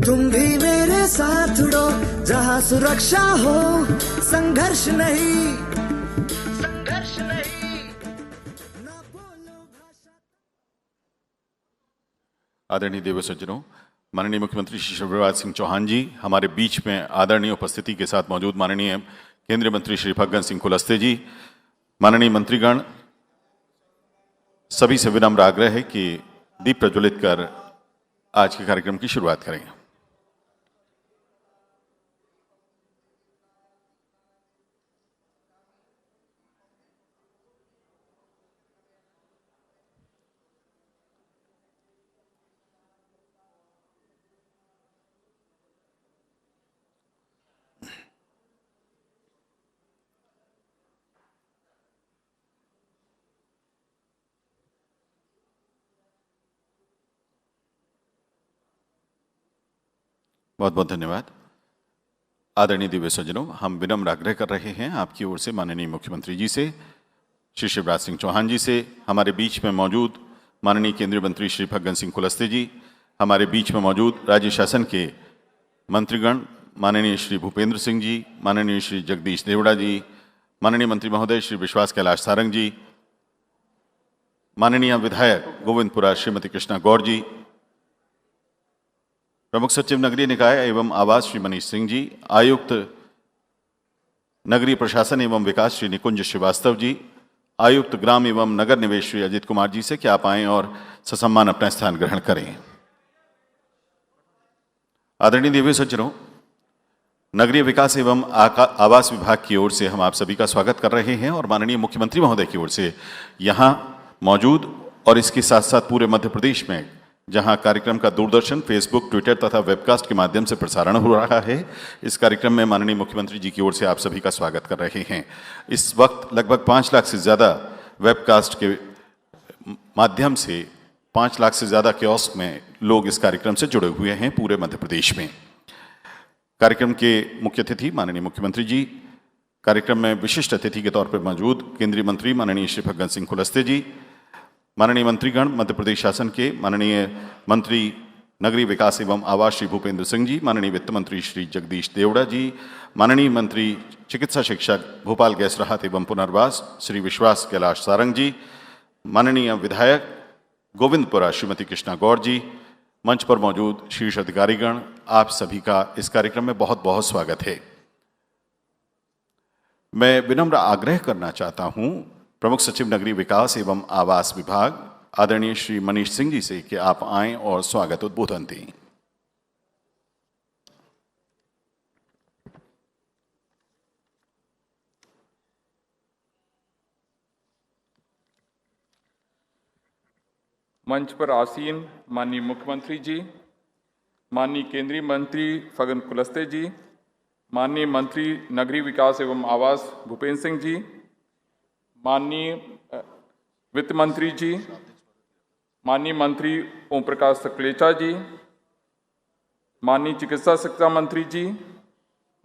तुम भी मेरे साथ उड़ो, जहाँ सुरक्षा हो, संघर्ष नहीं, संघर्ष नहीं, ना बोलो भाषा। आदरणीय देव सज्जनों, माननीय मुख्यमंत्री श्री शिवराज सिंह चौहान जी हमारे बीच में आदरणीय उपस्थिति के साथ मौजूद, माननीय केंद्रीय मंत्री श्री फग्गन सिंह कुलस्ते जी, माननीय मंत्रीगण, सभी से विनम्र आग्रह है कि दीप प्रज्वलित कर आज के कार्यक्रम की शुरुआत करें। बहुत बहुत धन्यवाद। आदरणीय दिव्य सज्जनों, हम विनम्र आग्रह कर रहे हैं आपकी ओर से माननीय मुख्यमंत्री जी से, श्री शिवराज सिंह चौहान जी से, हमारे बीच में मौजूद माननीय केंद्रीय मंत्री श्री फग्गन सिंह कुलस्ते जी, हमारे बीच में मौजूद राज्य शासन के मंत्रीगण माननीय श्री भूपेंद्र सिंह जी, माननीय श्री जगदीश देवड़ा जी, माननीय मंत्री महोदय श्री विश्वास कैलाश सारंग जी, माननीय विधायक गोविंदपुरा श्रीमती कृष्णा गौड़ जी, प्रमुख सचिव नगरीय निकाय एवं आवास श्री मनीष सिंह जी, आयुक्त नगरीय प्रशासन एवं विकास श्री निकुंज श्रीवास्तव जी, आयुक्त ग्राम एवं नगर निवेश श्री अजित कुमार जी से कि आप आएं और ससम्मान अपना स्थान ग्रहण करें। आदरणीय देवी सज्जनों, नगरीय विकास एवं आवास विभाग की ओर से हम आप सभी का स्वागत कर रहे हैं और माननीय मुख्यमंत्री महोदय की ओर से यहाँ मौजूद और इसके साथ साथ पूरे मध्य प्रदेश में जहां कार्यक्रम का दूरदर्शन, फेसबुक, ट्विटर तथा वेबकास्ट के माध्यम से प्रसारण हो रहा है, इस कार्यक्रम में माननीय मुख्यमंत्री जी की ओर से आप सभी का स्वागत कर रहे हैं। इस वक्त लगभग 5 लाख से ज़्यादा वेबकास्ट के माध्यम से 5 लाख से ज़्यादा कियोस्क में लोग इस कार्यक्रम से जुड़े हुए हैं पूरे मध्य प्रदेश में। कार्यक्रम के मुख्य अतिथि माननीय मुख्यमंत्री जी, कार्यक्रम में विशिष्ट अतिथि के तौर पर मौजूद केंद्रीय मंत्री माननीय श्री फग्गन सिंह कुलस्ते जी, माननीय मंत्रीगण, मध्य प्रदेश शासन के माननीय मंत्री नगरीय विकास एवं आवास श्री भूपेंद्र सिंह जी, माननीय वित्त मंत्री श्री जगदीश देवड़ा जी, माननीय मंत्री चिकित्सा शिक्षक भोपाल गैस राहत एवं पुनर्वास श्री विश्वास कैलाश सारंग जी, माननीय विधायक गोविंदपुरा श्रीमती कृष्णा गौड़ जी, मंच पर मौजूद शीर्ष अधिकारीगण, आप सभी का इस कार्यक्रम में बहुत बहुत स्वागत है। मैं विनम्र आग्रह करना चाहता हूं प्रमुख सचिव नगरीय विकास एवं आवास विभाग आदरणीय श्री मनीष सिंह जी से कि आप आएं और स्वागत उद्बोधन दें। मंच पर आसीन माननीय मुख्यमंत्री जी, माननीय केंद्रीय मंत्री फग्गन कुलस्ते जी, माननीय मंत्री नगरीय विकास एवं आवास भूपेंद्र सिंह जी, माननीय वित्त मंत्री जी, माननीय मंत्री ओम प्रकाश सकलेचा जी, माननीय चिकित्सा शिक्षा मंत्री जी,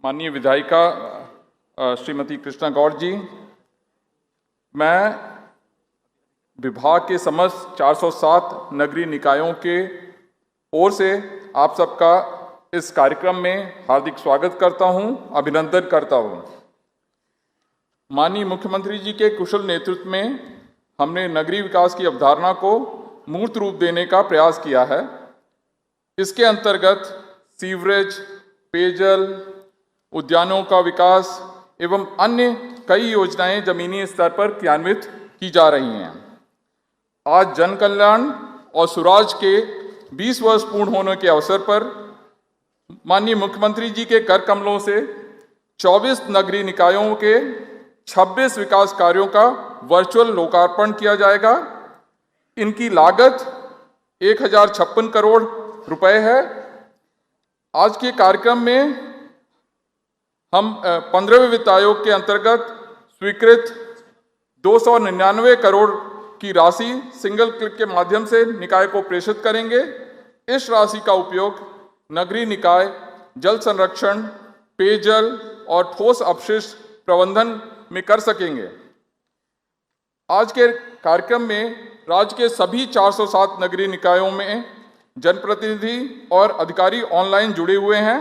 माननीय विधायिका श्रीमती कृष्णा गौड़ जी, मैं विभाग के समस्त 407 नगरीय निकायों के ओर से आप सबका इस कार्यक्रम में हार्दिक स्वागत करता हूं, अभिनंदन करता हूं। माननीय मुख्यमंत्री जी के कुशल नेतृत्व में हमने नगरीय विकास की अवधारणा को मूर्त रूप देने का प्रयास किया है। इसके अंतर्गत सीवरेज, पेयजल, उद्यानों का विकास एवं अन्य कई योजनाएं जमीनी स्तर पर क्रियान्वित की जा रही हैं। आज जन कल्याण और सुराज के 20 वर्ष पूर्ण होने के अवसर पर माननीय मुख्यमंत्री जी के कर कमलों से 24 नगरीय निकायों के 26 विकास कार्यों का वर्चुअल लोकार्पण किया जाएगा। इनकी लागत 1056 करोड़ रुपए है। आज के कार्यक्रम में हम 15वें वित्त आयोग के अंतर्गत स्वीकृत 299 करोड़ की राशि सिंगल क्लिक के माध्यम से निकाय को प्रेषित करेंगे। इस राशि का उपयोग नगरीय निकाय जल संरक्षण, पेयजल और ठोस अपशिष्ट प्रबंधन में कर सकेंगे। आज के कार्यक्रम में राज्य के सभी 407 नगरीय निकायों में जनप्रतिनिधि और अधिकारी ऑनलाइन जुड़े हुए हैं।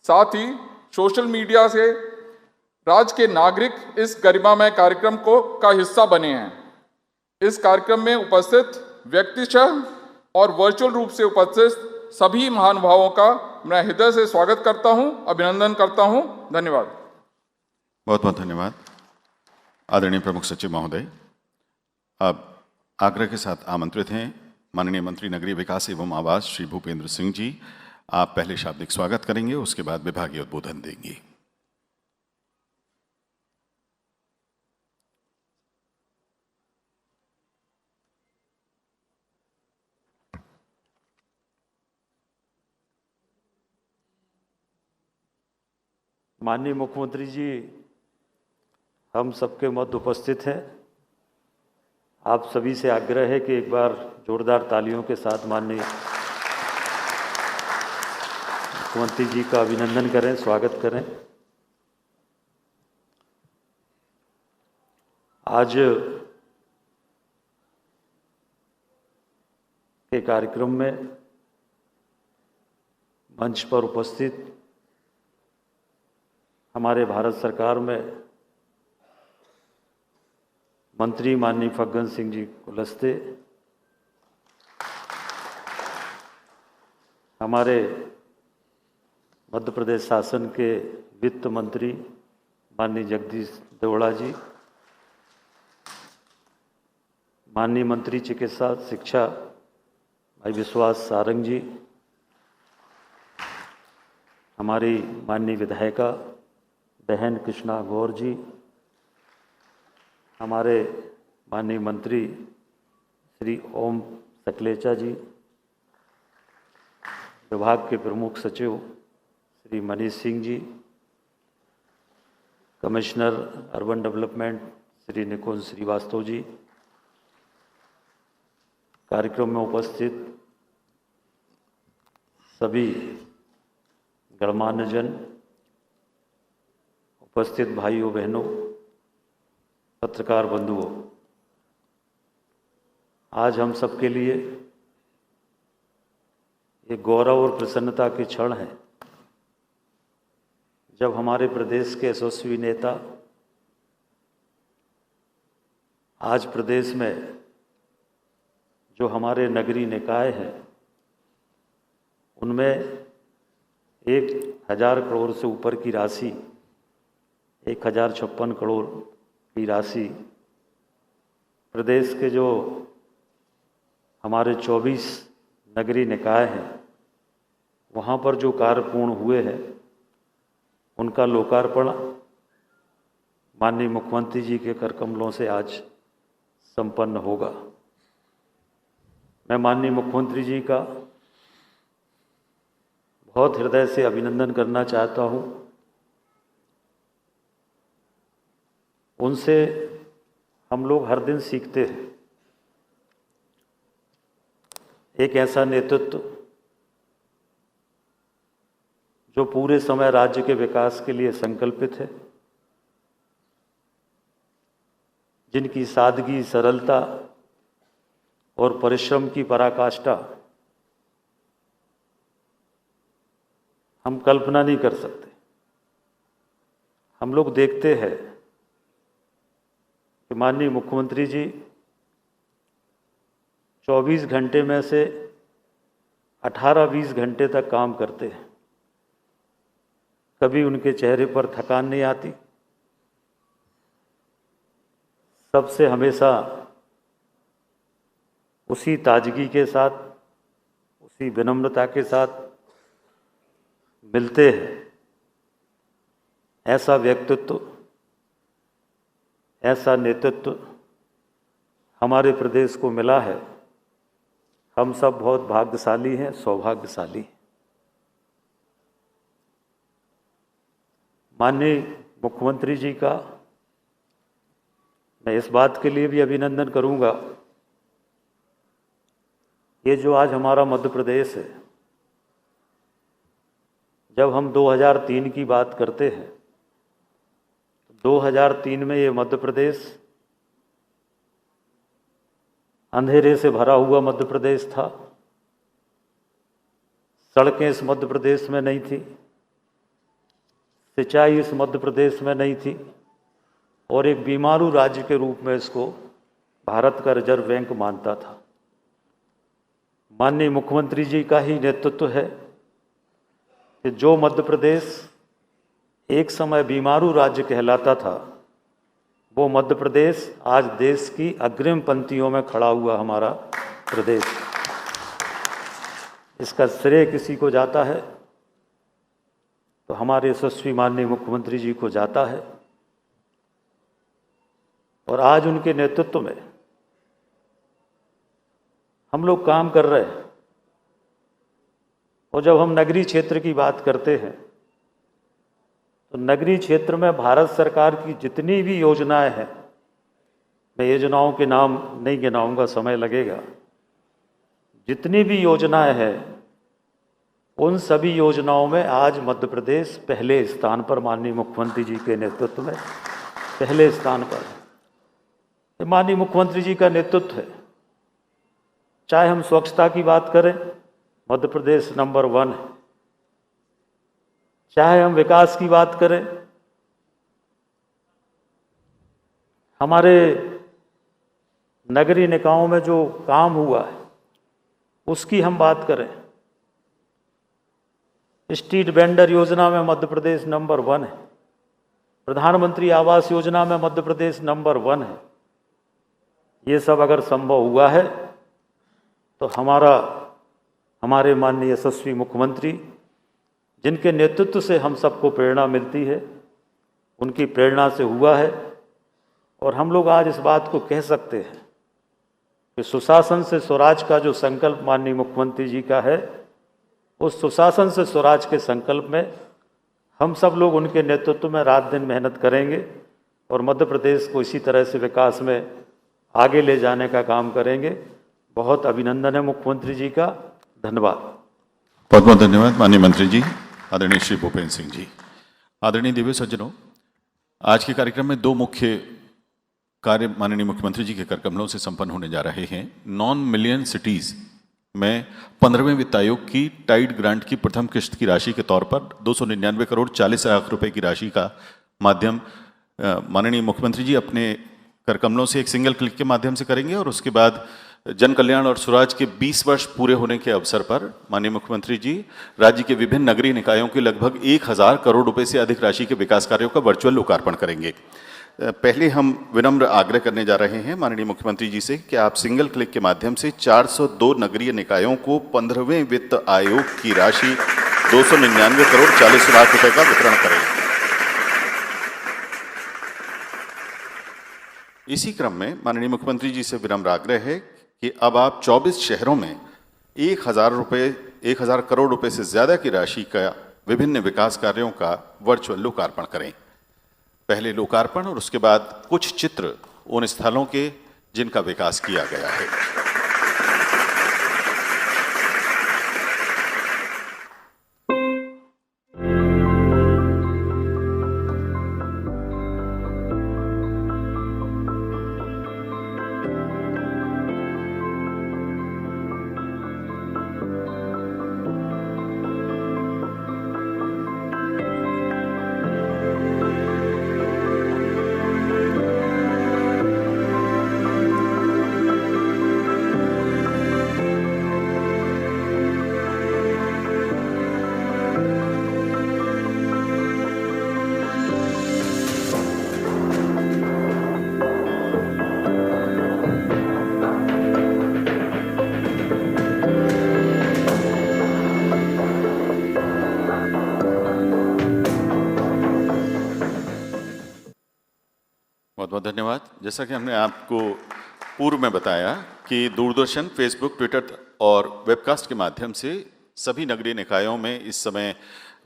साथ ही सोशल मीडिया से राज्य के नागरिक इस गरिमामय कार्यक्रम का हिस्सा बने हैं। इस कार्यक्रम में उपस्थित व्यक्तिशः और वर्चुअल रूप से उपस्थित सभी महानुभावों का मैं हृदय से स्वागत करता हूं, अभिनंदन करता हूं। धन्यवाद। बहुत बहुत धन्यवाद आदरणीय प्रमुख सचिव महोदय। अब आग्रह के साथ आमंत्रित हैं माननीय मंत्री नगरीय विकास एवं आवास श्री भूपेंद्र सिंह जी। आप पहले शाब्दिक स्वागत करेंगे, उसके बाद विभागीय उद्बोधन देंगे। माननीय मुख्यमंत्री जी हम सबके मध्य उपस्थित हैं। आप सभी से आग्रह है कि एक बार जोरदार तालियों के साथ माननीय मुख्यमंत्री जी का अभिनंदन करें, स्वागत करें। आज के कार्यक्रम में मंच पर उपस्थित हमारे भारत सरकार में मंत्री माननीय फग्गन सिंह जी कुलस्ते, हमारे मध्य प्रदेश शासन के वित्त मंत्री माननीय जगदीश देवड़ा जी, माननीय मंत्री चिकित्सा शिक्षा भाई विश्वास सारंग जी, हमारी माननीय विधायिका बहन कृष्णा गौर जी, हमारे माननीय मंत्री श्री ओम सकलेचा जी, विभाग के प्रमुख सचिव Shri Manish Singh ji, commissioner urban development Shri निकुंज श्रीवास्तव जी, कार्यक्रम में उपस्थित सभी गणमान्य जन, उपस्थित भाइयों बहनों, पत्रकार बंधुओं, आज हम सबके लिए एक गौरव और प्रसन्नता के क्षण है जब हमारे प्रदेश के यशस्वी नेता आज प्रदेश में जो हमारे नगरीय निकाय हैं उनमें 1000 करोड़ से ऊपर की राशि, 1056 करोड़ की राशि प्रदेश के जो हमारे 24 नगरीय निकाय हैं वहाँ पर जो कार्य पूर्ण हुए हैं उनका लोकार्पण माननीय मुख्यमंत्री जी के कर कमलों से आज संपन्न होगा। मैं माननीय मुख्यमंत्री जी का बहुत हृदय से अभिनंदन करना चाहता हूँ। उनसे हम लोग हर दिन सीखते हैं। एक ऐसा नेतृत्व जो पूरे समय राज्य के विकास के लिए संकल्पित है, जिनकी सादगी, सरलता और परिश्रम की पराकाष्ठा हम कल्पना नहीं कर सकते। हम लोग देखते हैं कि माननीय मुख्यमंत्री जी 24 घंटे में से 18-20 घंटे तक काम करते हैं। कभी उनके चेहरे पर थकान नहीं आती। सबसे हमेशा उसी ताजगी के साथ, उसी विनम्रता के साथ मिलते हैं। ऐसा व्यक्तित्व, ऐसा नेतृत्व हमारे प्रदेश को मिला है। हम सब बहुत भाग्यशाली हैं, सौभाग्यशाली हैं। माननीय मुख्यमंत्री जी का मैं इस बात के लिए भी अभिनंदन करूंगा, ये जो आज हमारा मध्य प्रदेश है, जब हम 2003 की बात करते हैं, 2003 में ये मध्य प्रदेश अंधेरे से भरा हुआ मध्य प्रदेश था। सड़कें इस मध्य प्रदेश में नहीं थी, सिंचाई इस मध्य प्रदेश में नहीं थी, और एक बीमारू राज्य के रूप में इसको भारत का रिजर्व बैंक मानता था। माननीय मुख्यमंत्री जी का ही नेतृत्व है कि जो मध्य प्रदेश एक समय बीमारू राज्य कहलाता था, वो मध्य प्रदेश आज देश की अग्रिम पंक्तियों में खड़ा हुआ हमारा प्रदेश। इसका श्रेय किसी को जाता है तो हमारे यशस्वी माननीय मुख्यमंत्री जी को जाता है, और आज उनके नेतृत्व में हम लोग काम कर रहे हैं। और जब हम नगरीय क्षेत्र की बात करते हैं तो नगरीय क्षेत्र में भारत सरकार की जितनी भी योजनाएं हैं, मैं योजनाओं के नाम नहीं गिनाऊंगा, समय लगेगा, जितनी भी योजनाएं हैं उन सभी योजनाओं में आज मध्य प्रदेश पहले स्थान पर, माननीय मुख्यमंत्री जी के नेतृत्व में पहले स्थान पर है। माननीय मुख्यमंत्री जी का नेतृत्व है। चाहे हम स्वच्छता की बात करें, मध्य प्रदेश नंबर 1 है। चाहे हम विकास की बात करें, हमारे नगरीय निकायों में जो काम हुआ है उसकी हम बात करें, स्ट्रीट वेंडर योजना में मध्य प्रदेश नंबर 1 है, प्रधानमंत्री आवास योजना में मध्य प्रदेश नंबर 1 है। ये सब अगर संभव हुआ है तो हमारे माननीय यशस्वी मुख्यमंत्री, जिनके नेतृत्व से हम सबको प्रेरणा मिलती है, उनकी प्रेरणा से हुआ है। और हम लोग आज इस बात को कह सकते हैं कि सुशासन से स्वराज का जो संकल्प माननीय मुख्यमंत्री जी का है, उस सुशासन से स्वराज के संकल्प में हम सब लोग उनके नेतृत्व में रात दिन मेहनत करेंगे और मध्य प्रदेश को इसी तरह से विकास में आगे ले जाने का काम करेंगे। बहुत अभिनंदन है मुख्यमंत्री जी का। धन्यवाद। बहुत बहुत धन्यवाद माननीय मंत्री जी, आदरणीय श्री भूपेंद्र सिंह जी। आदरणीय दिव्य सज्जनों, आज के कार्यक्रम में 2 मुख्य कार्य माननीय मुख्यमंत्री जी के कर कमलों से संपन्न होने जा रहे हैं। नॉन मिलियन सिटीज में 15वें वित्त आयोग की टाइड ग्रांट की प्रथम किश्त की राशि के तौर पर 299 करोड़ 40 लाख रुपए की राशि का माध्यम माननीय मुख्यमंत्री जी अपने कर कमलों से एक सिंगल क्लिक के माध्यम से करेंगे। और उसके बाद जन कल्याण और स्वराज के 20 वर्ष पूरे होने के अवसर पर माननीय मुख्यमंत्री जी राज्य के विभिन्न नगरीय निकायों के लगभग 1000 करोड़ रुपए से अधिक राशि के विकास कार्यों का वर्चुअल लोकार्पण करेंगे। पहले हम विनम्र आग्रह करने जा रहे हैं माननीय मुख्यमंत्री जी से कि आप सिंगल क्लिक के माध्यम से 402 नगरीय निकायों को 15वें वित्त आयोग की राशि 299 करोड़ 40 लाख रुपए का वितरण करें। इसी क्रम में माननीय मुख्यमंत्री जी से विनम्र आग्रह है कि अब आप 24 शहरों में 1000 करोड़ रुपए से ज्यादा की राशि का विभिन्न विकास कार्यों का वर्चुअल लोकार्पण करें। पहले लोकार्पण और उसके बाद कुछ चित्र उन स्थलों के जिनका विकास किया गया है। बहुत बहुत धन्यवाद। जैसा कि हमने आपको पूर्व में बताया कि दूरदर्शन, फेसबुक, ट्विटर और वेबकास्ट के माध्यम से सभी नगरीय निकायों में इस समय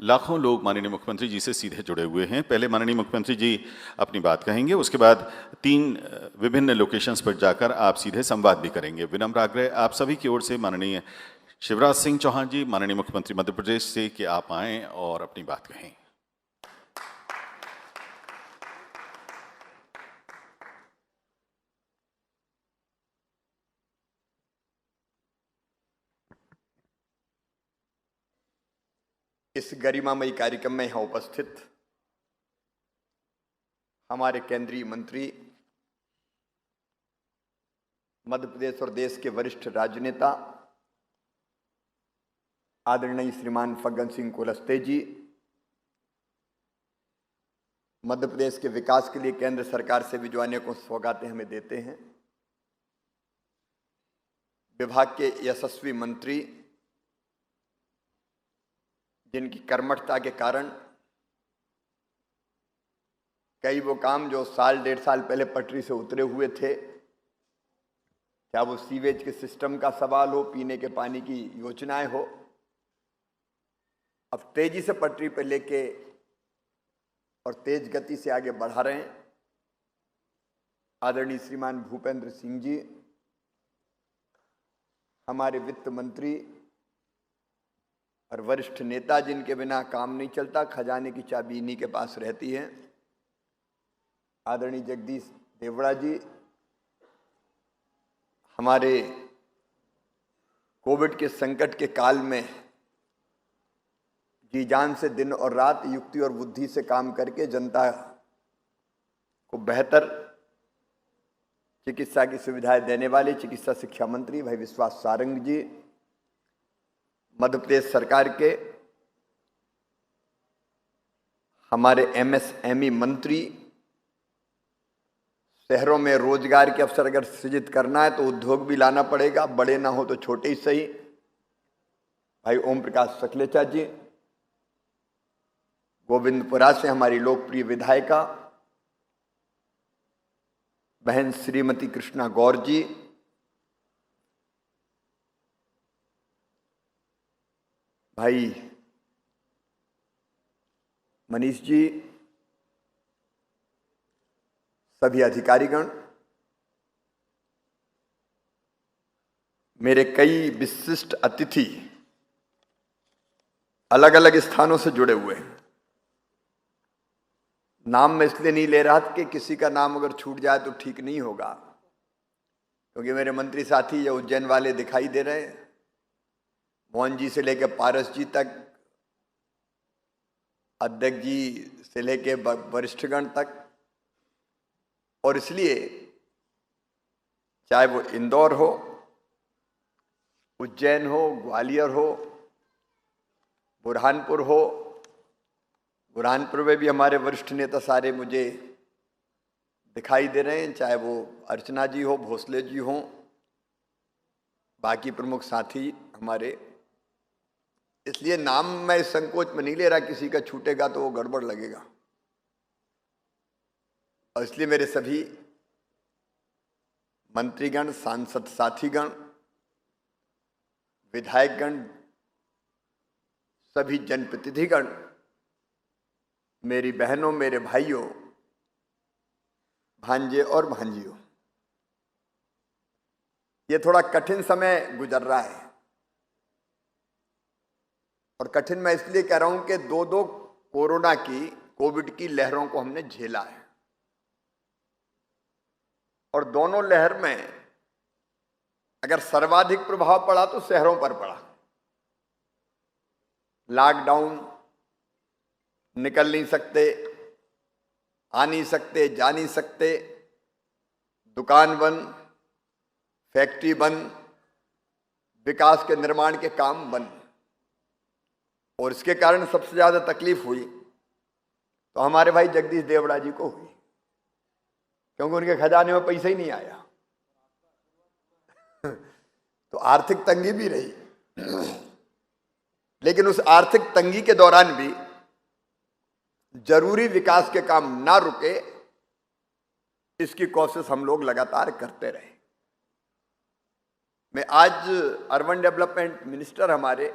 लाखों लोग माननीय मुख्यमंत्री जी से सीधे जुड़े हुए हैं। पहले माननीय मुख्यमंत्री जी अपनी बात कहेंगे, उसके बाद 3 विभिन्न लोकेशंस पर जाकर आप सीधे संवाद भी करेंगे। विनम्र आग्रह आप सभी की ओर से माननीय शिवराज सिंह चौहान जी, माननीय मुख्यमंत्री मध्य प्रदेश से, कि आप आएँ और अपनी बात कहें। इस गरिमामयी कार्यक्रम में यहाँ उपस्थित हमारे केंद्रीय मंत्री, मध्य प्रदेश और देश के वरिष्ठ राजनेता आदरणीय श्रीमान फग्गन सिंह कुलस्ते जी, मध्य प्रदेश के विकास के लिए केंद्र सरकार से भी जो अनेकों सौगातें हमें देते हैं, विभाग के यशस्वी मंत्री जिनकी कर्मठता के कारण कई वो काम जो साल डेढ़ साल पहले पटरी से उतरे हुए थे, क्या वो सीवेज के सिस्टम का सवाल हो, पीने के पानी की योजनाएं हो, अब तेजी से पटरी पर लेके और तेज गति से आगे बढ़ा रहे हैं। आदरणीय श्रीमान भूपेंद्र सिंह जी, हमारे वित्त मंत्री और वरिष्ठ नेता जिनके बिना काम नहीं चलता, खजाने की चाबी इन्हीं के पास रहती है। आदरणीय जगदीश देवड़ा जी, हमारे कोविड के संकट के काल में जी जान से दिन और रात युक्ति और बुद्धि से काम करके जनता को बेहतर चिकित्सा की सुविधाएं देने वाले चिकित्सा शिक्षा मंत्री भाई विश्वास सारंग जी, मध्य प्रदेश सरकार के हमारे एमएसएमई मंत्री, शहरों में रोजगार के अवसर अगर सृजित करना है तो उद्योग भी लाना पड़ेगा, बड़े ना हो तो छोटे ही सही, भाई ओम प्रकाश सकलेचा जी, गोविंदपुरा से हमारी लोकप्रिय विधायिका बहन श्रीमती कृष्णा गौर जी, भाई मनीष जी, सभी अधिकारीगण, मेरे कई विशिष्ट अतिथि अलग अलग स्थानों से जुड़े हुए हैं। नाम मैं इसलिए नहीं ले रहा कि किसी का नाम अगर छूट जाए तो ठीक नहीं होगा, क्योंकि मेरे मंत्री साथी या उज्जैन वाले दिखाई दे रहे हैं, मोहन जी से लेकर पारस जी तक, अध्यक्ष जी से लेकर वरिष्ठगण तक, और इसलिए चाहे वो इंदौर हो, उज्जैन हो, ग्वालियर हो, बुरहानपुर हो, बुरहानपुर में भी हमारे वरिष्ठ नेता सारे मुझे दिखाई दे रहे हैं, चाहे वो अर्चना जी हो, भोसले जी हो, बाकी प्रमुख साथी हमारे। इसलिए नाम मैं इस संकोच में नहीं ले रहा, किसी का छूटेगा तो वो गड़बड़ लगेगा, और इसलिए मेरे सभी मंत्रीगण, सांसद साथीगण, विधायकगण, सभी जनप्रतिनिधिगण, मेरी बहनों, मेरे भाइयों, भांजे और भांजियों, ये थोड़ा कठिन समय गुजर रहा है, और कठिन मैं इसलिए कह रहा हूं कि दो कोविड की लहरों को हमने झेला है, और दोनों लहर में अगर सर्वाधिक प्रभाव पड़ा तो शहरों पर पड़ा। लॉकडाउन, निकल नहीं सकते, आ नहीं सकते, जा नहीं सकते, दुकान बंद, फैक्ट्री बंद, विकास के निर्माण के काम बंद, और इसके कारण सबसे ज्यादा तकलीफ हुई तो हमारे भाई जगदीश देवड़ा जी को हुई, क्योंकि उनके खजाने में पैसा ही नहीं आया। तो आर्थिक तंगी भी रही, लेकिन उस आर्थिक तंगी के दौरान भी जरूरी विकास के काम ना रुके, इसकी कोशिश हम लोग लगातार करते रहे। मैं आज अर्बन डेवलपमेंट मिनिस्टर हमारे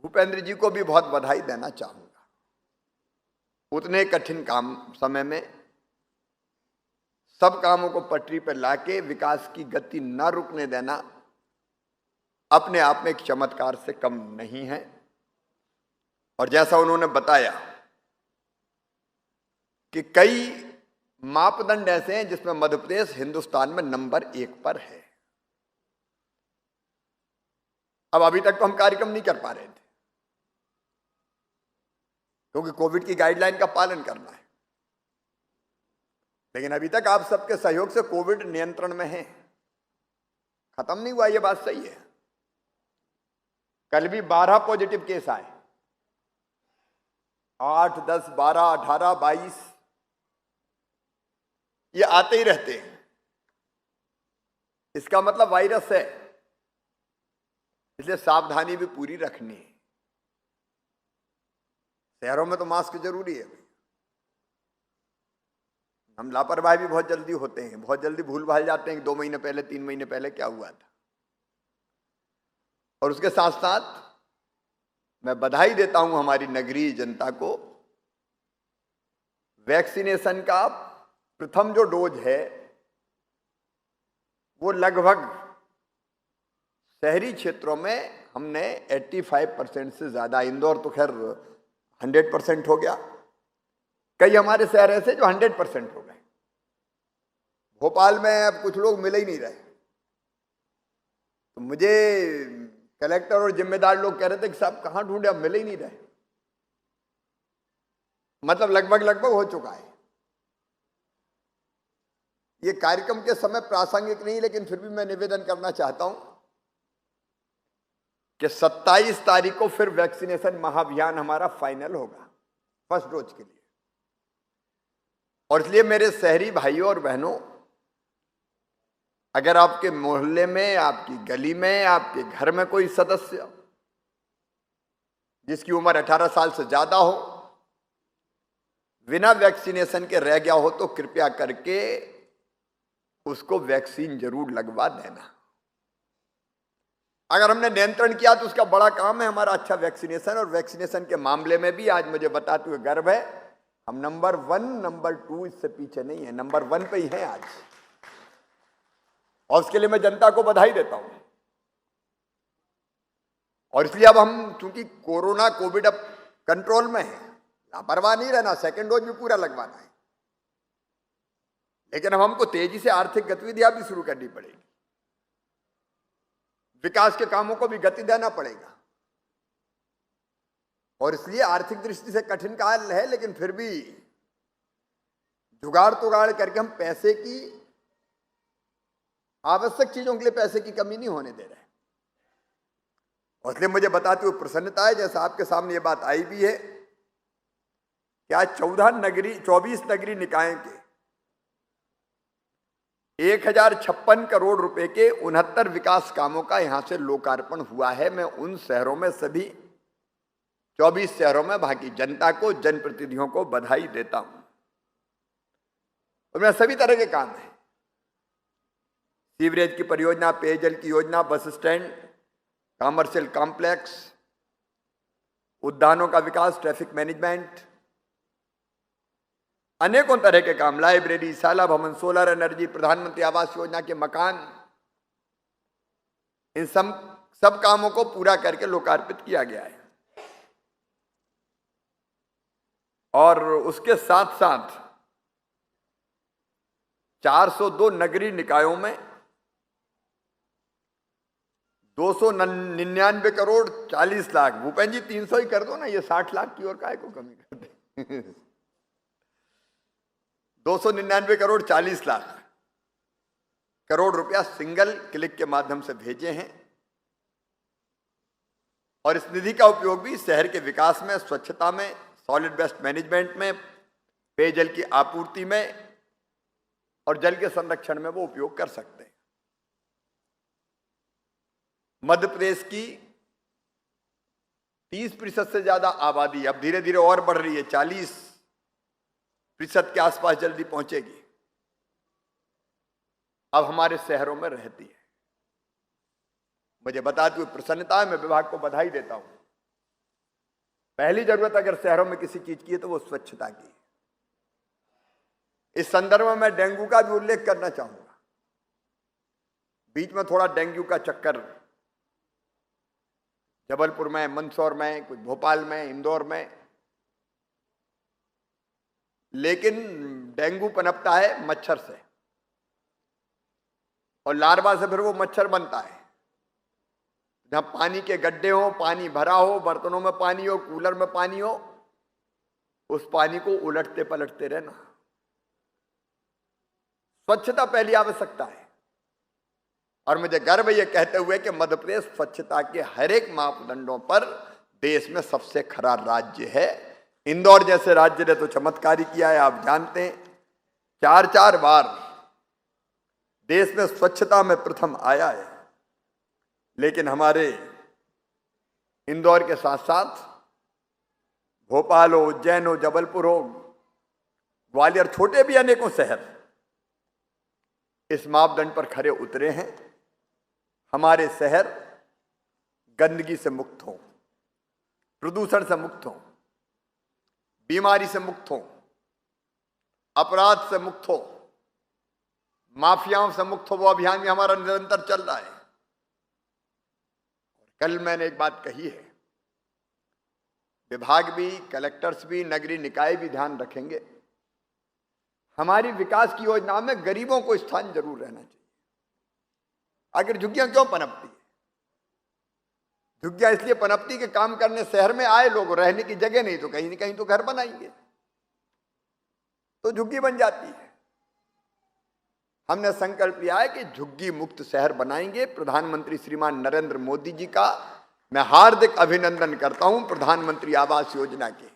भूपेंद्र जी को भी बहुत बधाई देना चाहूंगा। उतने कठिन काम समय में सब कामों को पटरी पर लाके विकास की गति न रुकने देना अपने आप में एक चमत्कार से कम नहीं है। और जैसा उन्होंने बताया कि कई मापदंड ऐसे हैं जिसमें मध्य प्रदेश हिंदुस्तान में नंबर 1 पर है। अब अभी तक तो हम कार्यक्रम नहीं कर पा रहे थे, क्योंकि कोविड की गाइडलाइन का पालन करना है। लेकिन अभी तक आप सबके सहयोग से कोविड नियंत्रण में है, खत्म नहीं हुआ, ये बात सही है। कल भी 12 पॉजिटिव केस आए, 8, 10, 12, 18, 22 ये आते ही रहते हैं। इसका मतलब वायरस है, इसलिए सावधानी भी पूरी रखनी है। शहरों में तो मास्क जरूरी है। हम लापरवाही भी बहुत जल्दी होते हैं, बहुत जल्दी भूल भाल जाते हैं कि 2 महीने पहले 3 महीने पहले क्या हुआ था। और उसके साथ साथ मैं बधाई देता हूं हमारी नगरीय जनता को। वैक्सीनेशन का प्रथम जो डोज है वो लगभग शहरी क्षेत्रों में हमने 85% से ज्यादा, इंदौर तो खैर 100% हो गया, कई हमारे शहर ऐसे जो 100% हो गए। भोपाल में अब कुछ लोग मिल ही नहीं रहे, तो मुझे कलेक्टर और जिम्मेदार लोग कह रहे थे कि साहब कहां ढूंढे, अब मिल ही नहीं रहे। मतलब लगभग हो चुका है। ये कार्यक्रम के समय प्रासंगिक नहीं, लेकिन फिर भी मैं निवेदन करना चाहता हूं कि 27 तारीख को फिर वैक्सीनेशन महाअभियान हमारा फाइनल होगा फर्स्ट डोज के लिए। और इसलिए मेरे शहरी भाइयों और बहनों, अगर आपके मोहल्ले में, आपकी गली में, आपके घर में कोई सदस्य जिसकी उम्र 18 साल से ज्यादा हो, बिना वैक्सीनेशन के रह गया हो, तो कृपया करके उसको वैक्सीन जरूर लगवा देना। अगर हमने नियंत्रण किया तो उसका बड़ा काम है हमारा अच्छा वैक्सीनेशन। और वैक्सीनेशन के मामले में भी आज मुझे बताते हुए गर्व है, हम नंबर 1, नंबर 2 इससे पीछे नहीं है, नंबर 1 पे ही हैं आज। और उसके लिए मैं जनता को बधाई देता हूं। और इसलिए अब हम, चूंकि कोविड अब कंट्रोल में है, लापरवाह नहीं रहना, सेकेंड डोज भी पूरा लगवाना है। लेकिन अब हमको तेजी से आर्थिक गतिविधियां भी शुरू करनी पड़ेगी, विकास के कामों को भी गति देना पड़ेगा। और इसलिए आर्थिक दृष्टि से कठिन काल है, लेकिन फिर भी जुगाड़ तुगाड़ करके हम पैसे की, आवश्यक चीजों के लिए पैसे की कमी नहीं होने दे रहे। और इसलिए मुझे बताते हुए प्रसन्नता है, जैसा आपके सामने ये बात आई भी है कि आज 24 नगरीय निकायों के 1056 करोड़ रुपए के 69 विकास कामों का यहां से लोकार्पण हुआ है। मैं उन शहरों में, सभी 24 शहरों में बाकी जनता को, जनप्रतिनिधियों को बधाई देता हूं। और मैं सभी तरह के काम हैं, सीवरेज की परियोजना, पेयजल की योजना, बस स्टैंड, कॉमर्शियल कॉम्प्लेक्स, उद्यानों का विकास, ट्रैफिक मैनेजमेंट, अनेकों तरह के काम, लाइब्रेरी, शाला भवन, सोलर एनर्जी, प्रधानमंत्री आवास योजना के मकान, इन सब कामों को पूरा करके लोकार्पित किया गया है। और उसके साथ साथ 402 नगरीय निकायों में 299 करोड़ 40 लाख, भूपेंद्र जी 300 ही कर दो ना, ये 60 लाख की ओर काहे को कमी कर दे। 299 करोड़ 40 लाख करोड़ रुपया सिंगल क्लिक के माध्यम से भेजे हैं। और इस निधि का उपयोग भी शहर के विकास में, स्वच्छता में, सॉलिड वेस्ट मैनेजमेंट में, पेयजल की आपूर्ति में और जल के संरक्षण में वो उपयोग कर सकते हैं। मध्य प्रदेश की 30% से ज्यादा आबादी अब धीरे धीरे और बढ़ रही है, 40% के आसपास जल्दी पहुंचेगी, अब हमारे शहरों में रहती है। मुझे बताते हुए प्रसन्नता है, मैं विभाग को बधाई देता हूं। पहली जरूरत अगर शहरों में किसी चीज की है तो वो स्वच्छता की है। इस संदर्भ में मैं डेंगू का भी उल्लेख करना चाहूंगा। बीच में थोड़ा डेंगू का चक्कर जबलपुर में, मंदसौर में, कुछ भोपाल में, इंदौर में, लेकिन डेंगू पनपता है मच्छर से और लार्वा से फिर वो मच्छर बनता है। जहां पानी के गड्ढे हो, पानी भरा हो, बर्तनों में पानी हो, कूलर में पानी हो, उस पानी को उलटते पलटते रहना। स्वच्छता पहली आवश्यकता है। और मुझे गर्व ये कहते हुए कि मध्य प्रदेश स्वच्छता के हर एक मापदंडों पर देश में सबसे खरा राज्य है। इंदौर जैसे राज्य ने तो चमत्कारी किया है, आप जानते हैं, 4-4 बार देश में स्वच्छता में प्रथम आया है। लेकिन हमारे इंदौर के साथ साथ भोपाल हो, उज्जैन हो, जबलपुर हो, ग्वालियर, छोटे भी अनेकों शहर इस मापदंड पर खरे उतरे हैं। हमारे शहर गंदगी से मुक्त हों, प्रदूषण से मुक्त हों, बीमारी से मुक्त हों, अपराध से मुक्त हो, माफियाओं से मुक्त हो। वो अभियान भी हमारा निरंतर चल रहा है। कल मैंने एक बात कही है, विभाग भी, कलेक्टर्स भी, नगरीय निकाय भी ध्यान रखेंगे। हमारी विकास की योजनाओं में गरीबों को स्थान जरूर रहना चाहिए। आखिर झुग्गियां क्यों पनपती है? झुग्गियां इसलिए पनपती कि काम करने शहर में आए लोग, रहने की जगह नहीं तो कहीं न कहीं तो घर बनाएंगे, तो झुग्गी बन जाती है। हमने संकल्प लिया है कि झुग्गी मुक्त शहर बनाएंगे। प्रधानमंत्री श्रीमान नरेंद्र मोदी जी का मैं हार्दिक अभिनंदन करता हूं। प्रधानमंत्री आवास योजना के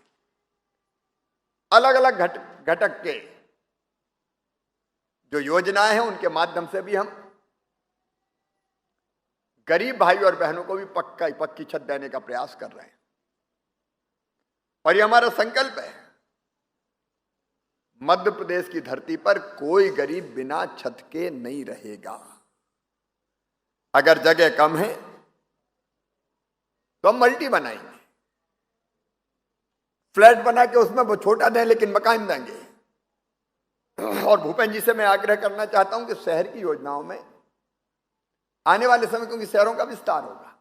अलग अलग घटक के जो योजनाएं हैं उनके माध्यम से भी हम गरीब भाई और बहनों को भी पक्की छत देने का प्रयास कर रहे हैं। और ये हमारा संकल्प है, मध्य प्रदेश की धरती पर कोई गरीब बिना छत के नहीं रहेगा। अगर जगह कम है तो हम मल्टी बनाएंगे, फ्लैट बना के उसमें वो छोटा दें लेकिन मकान देंगे। और भूपेंद्र जी से मैं आग्रह करना चाहता हूं कि शहर की योजनाओं में आने वाले समय, क्योंकि शहरों का विस्तार होगा,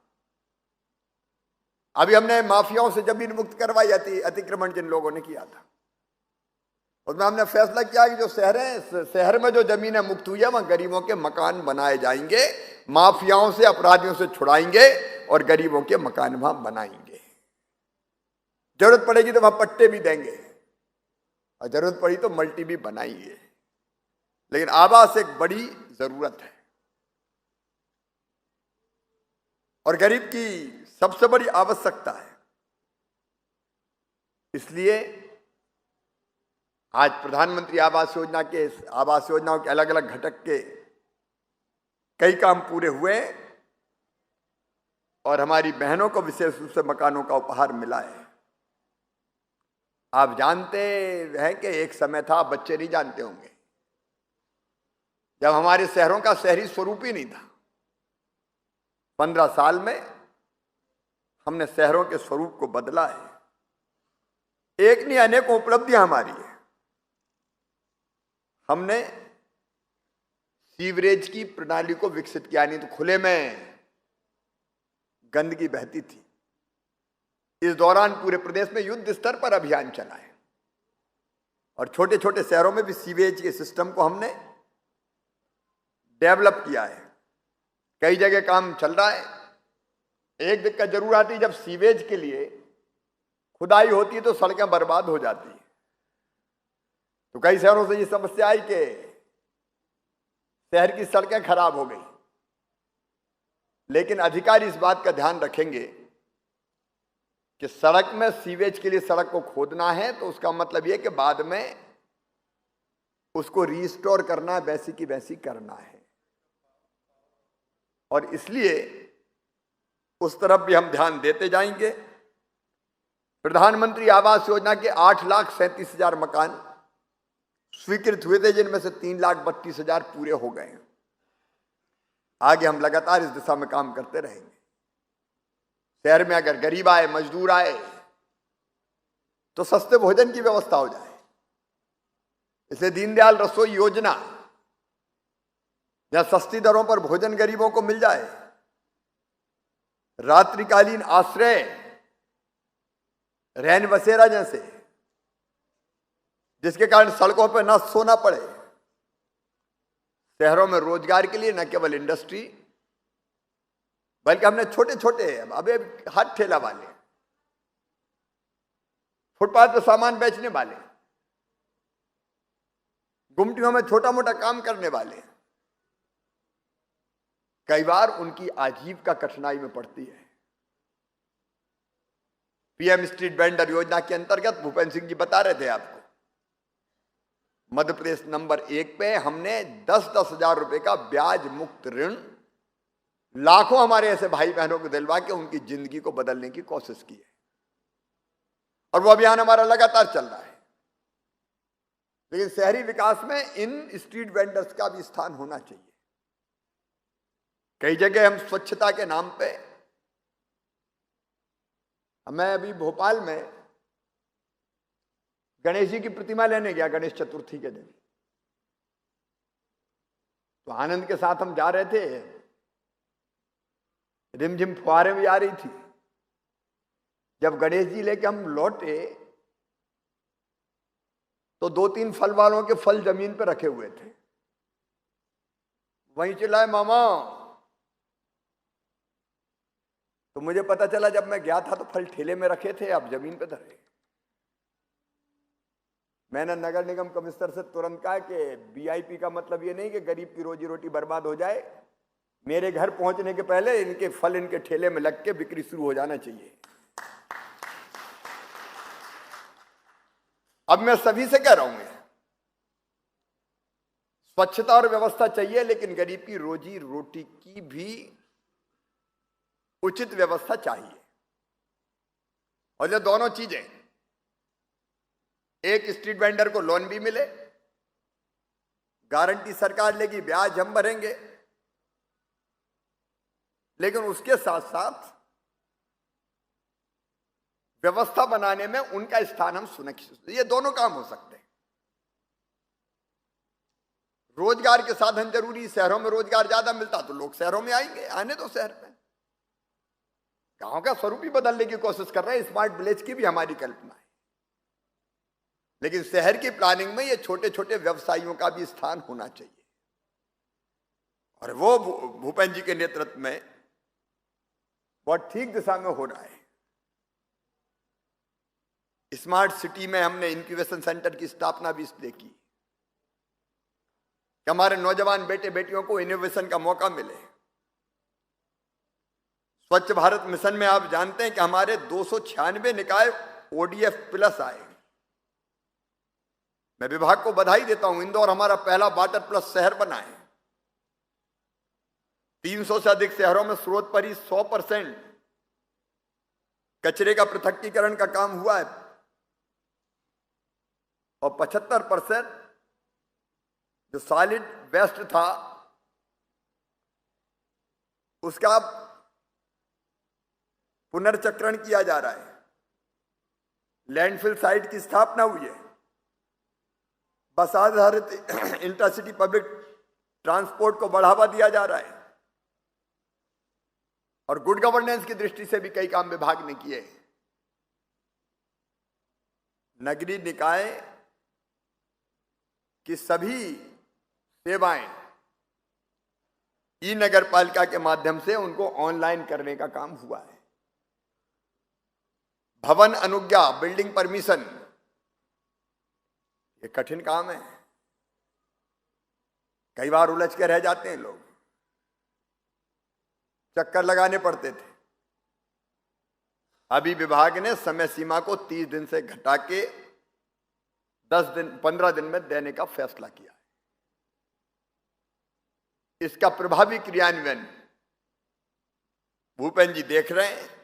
अभी हमने माफियाओं से जमीन मुक्त करवाई, अतिक्रमण जिन लोगों ने किया था, उसमें हमने फैसला किया कि जो शहर में जो जमीनें मुक्त हुई है वहां गरीबों के मकान बनाए जाएंगे। माफियाओं से, अपराधियों से छुड़ाएंगे और गरीबों के मकान वहां बनाएंगे। जरूरत पड़ेगी तो वहां पट्टे भी देंगे और जरूरत पड़ी तो मल्टी भी बनाएंगे। लेकिन आवास एक बड़ी जरूरत है और गरीब की सबसे बड़ी आवश्यकता है। इसलिए आज प्रधानमंत्री आवास योजना के आवास योजनाओं के अलग अलग घटक के कई काम पूरे हुए और हमारी बहनों को विशेष रूप से मकानों का उपहार मिला है। आप जानते हैं कि एक समय था, बच्चे नहीं जानते होंगे, जब हमारे शहरों का शहरी स्वरूप ही नहीं था। 15 साल में हमने शहरों के स्वरूप को बदला है। एक नहीं, अनेकों उपलब्धियां हमारी है। हमने सीवरेज की प्रणाली को विकसित किया, नहीं तो खुले में गंदगी बहती थी। इस दौरान पूरे प्रदेश में युद्ध स्तर पर अभियान चला है और छोटे छोटे शहरों में भी सीवेज के सिस्टम को हमने डेवलप किया है। कई जगह काम चल रहा है। एक दिक्कत जरूर आती है, जब सीवेज के लिए खुदाई होती है तो सड़कें बर्बाद हो जाती है। तो कई शहरों से ये समस्या आई कि शहर की सड़कें खराब हो गई। लेकिन अधिकारी इस बात का ध्यान रखेंगे कि सड़क में सीवेज के लिए सड़क को खोदना है तो उसका मतलब यह कि बाद में उसको रिस्टोर करना, वैसी की वैसी करना है। और इसलिए उस तरफ भी हम ध्यान देते जाएंगे। प्रधानमंत्री आवास योजना के 8,37,000 मकान स्वीकृत हुए थे, जिनमें से 3,32,000 पूरे हो गए हैं। आगे हम लगातार इस दिशा में काम करते रहेंगे। शहर में अगर गरीब आए, मजदूर आए तो सस्ते भोजन की व्यवस्था हो जाए। इसलिए दीनदयाल रसोई योजना, जहां सस्ती दरों पर भोजन गरीबों को मिल जाए, रात्रिकालीन आश्रय, रैन बसेरा जैसे, जिसके कारण सड़कों पर न सोना पड़े। शहरों में रोजगार के लिए न केवल इंडस्ट्री, बल्कि हमने छोटे छोटे, अबे हाथ ठेला वाले, फुटपाथ पे सामान बेचने वाले, गुमटियों में छोटा मोटा काम करने वाले, कई बार उनकी आजीविका कठिनाई में पड़ती है। पीएम स्ट्रीट वेंडर योजना के अंतर्गत भूपेंद्र सिंह जी बता रहे थे आपको, मध्य प्रदेश नंबर 1 पे हमने 10-10 हजार रुपए का ब्याज मुक्त ऋण लाखों हमारे ऐसे भाई बहनों को दिलवा के उनकी जिंदगी को बदलने की कोशिश की है, और वो अभियान हमारा लगातार चल रहा है। लेकिन शहरी विकास में इन स्ट्रीट वेंडर्स का भी स्थान होना चाहिए। कई जगह हम स्वच्छता के नाम पे, मैं अभी भोपाल में गणेश जी की प्रतिमा लेने गया गणेश चतुर्थी के दिन, तो आनंद के साथ हम जा रहे थे, रिमझिम फुहारें भी आ रही थी। जब गणेश जी लेके हम लौटे तो 2-3 फल वालों के फल जमीन पे रखे हुए थे। वहीं चिल्लाए मामा, तो मुझे पता चला जब मैं गया था तो फल ठेले में रखे थे, अब जमीन पे धरे। मैंने नगर निगम कमिश्नर से तुरंत कहा कि वीआईपी का मतलब ये नहीं कि गरीब की रोजी रोटी बर्बाद हो जाए, मेरे घर पहुंचने के पहले इनके फल इनके ठेले में लग के बिक्री शुरू हो जाना चाहिए। अब मैं सभी से कह रहा हूं, स्वच्छता और व्यवस्था चाहिए, लेकिन गरीब की रोजी रोटी की भी उचित व्यवस्था चाहिए। और ये दोनों चीजें, एक स्ट्रीट वेंडर को लोन भी मिले, गारंटी सरकार लेगी, ब्याज हम भरेंगे, लेकिन उसके साथ साथ व्यवस्था बनाने में उनका स्थान हम सुनिश्चित, ये दोनों काम हो सकते हैं। रोजगार के साधन जरूरी, शहरों में रोजगार ज्यादा मिलता तो लोग शहरों में आएंगे, आने दो शहर में। गांव का स्वरूप ही बदलने की कोशिश कर रहे हैं, स्मार्ट विलेज की भी हमारी कल्पना है, लेकिन शहर की प्लानिंग में ये छोटे छोटे व्यवसायियों का भी स्थान होना चाहिए। और वो भूपेंद्र जी के नेतृत्व में बहुत ठीक दिशा में हो रहा है। स्मार्ट सिटी में हमने इंक्यूबेशन सेंटर की स्थापना भी इसलिए की कि हमारे नौजवान बेटे बेटियों को इनोवेशन का मौका मिले। स्वच्छ भारत मिशन में आप जानते हैं कि हमारे 296 निकाय ODF+ आए। मैं विभाग को बधाई देता हूं, इंदौर हमारा पहला वाटर प्लस शहर बना है। 300 से अधिक शहरों में स्रोत पर ही 100% कचरे का पृथक्कीकरण का काम हुआ है, और 75% जो सॉलिड वेस्ट था उसका पुनर्चक्रण किया जा रहा है। लैंडफिल साइट की स्थापना हुई है। बस आधारित इंटरसिटी पब्लिक ट्रांसपोर्ट को बढ़ावा दिया जा रहा है, और गुड गवर्नेंस की दृष्टि से भी कई काम विभाग ने किए। नगरीय निकाय की सभी सेवाएं ई-नगर पालिका के माध्यम से उनको ऑनलाइन करने का काम हुआ है। भवन अनुज्ञा, बिल्डिंग परमिशन, ये कठिन काम है, कई बार उलझ के रह जाते हैं लोग, चक्कर लगाने पड़ते थे। अभी विभाग ने समय सीमा को 30 दिन से घटा के 15 दिन में देने का फैसला किया है। इसका प्रभावी क्रियान्वयन भूपेंद्र जी देख रहे हैं।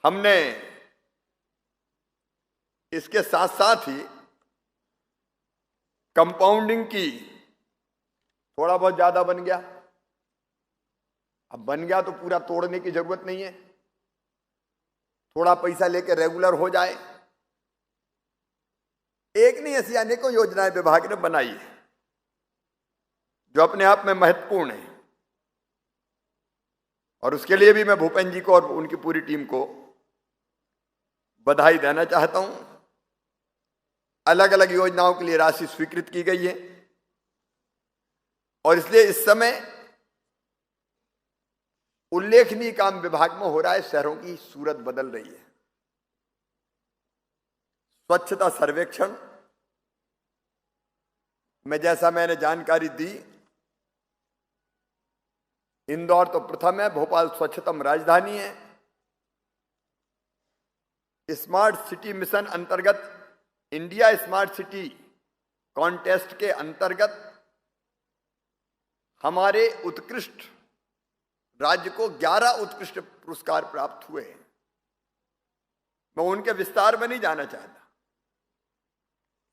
हमने इसके साथ साथ ही कंपाउंडिंग की, थोड़ा बहुत ज्यादा बन गया, अब बन गया तो पूरा तोड़ने की जरूरत नहीं है, थोड़ा पैसा लेके रेगुलर हो जाए। एक नहीं, ऐसी अनेकों योजनाएं विभाग ने बनाई है जो अपने आप में महत्वपूर्ण है, और उसके लिए भी मैं भूपेंद्र जी को और उनकी पूरी टीम को बधाई देना चाहता हूं। अलग अलग योजनाओं के लिए राशि स्वीकृत की गई है, और इसलिए इस समय उल्लेखनीय काम विभाग में हो रहा है, शहरों की सूरत बदल रही है। स्वच्छता सर्वेक्षण में जैसा मैंने जानकारी दी, इंदौर तो प्रथम है, भोपाल स्वच्छतम राजधानी है। स्मार्ट सिटी मिशन अंतर्गत इंडिया स्मार्ट सिटी कॉन्टेस्ट के अंतर्गत हमारे उत्कृष्ट राज्य को 11 उत्कृष्ट पुरस्कार प्राप्त हुए हैं। मैं उनके विस्तार में नहीं जाना चाहता,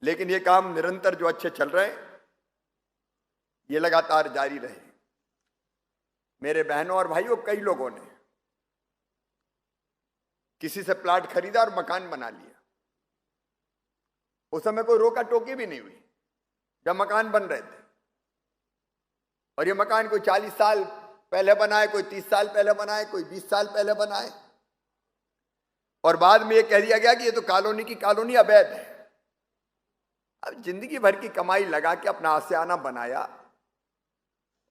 लेकिन ये काम निरंतर जो अच्छे चल रहे हैं, ये लगातार जारी रहे। मेरे बहनों और भाइयों, कई लोगों ने किसी से प्लाट खरीदा और मकान बना लिया। उस समय कोई रोका टोकी भी नहीं हुई जब मकान बन रहे थे। और ये मकान कोई 40 साल पहले बनाए, कोई 30 साल पहले बनाए, कोई 20 साल पहले बनाए, और बाद में ये कह दिया गया कि ये तो कॉलोनी की कॉलोनी अवैध है। अब जिंदगी भर की कमाई लगा के अपना आशियाना बनाया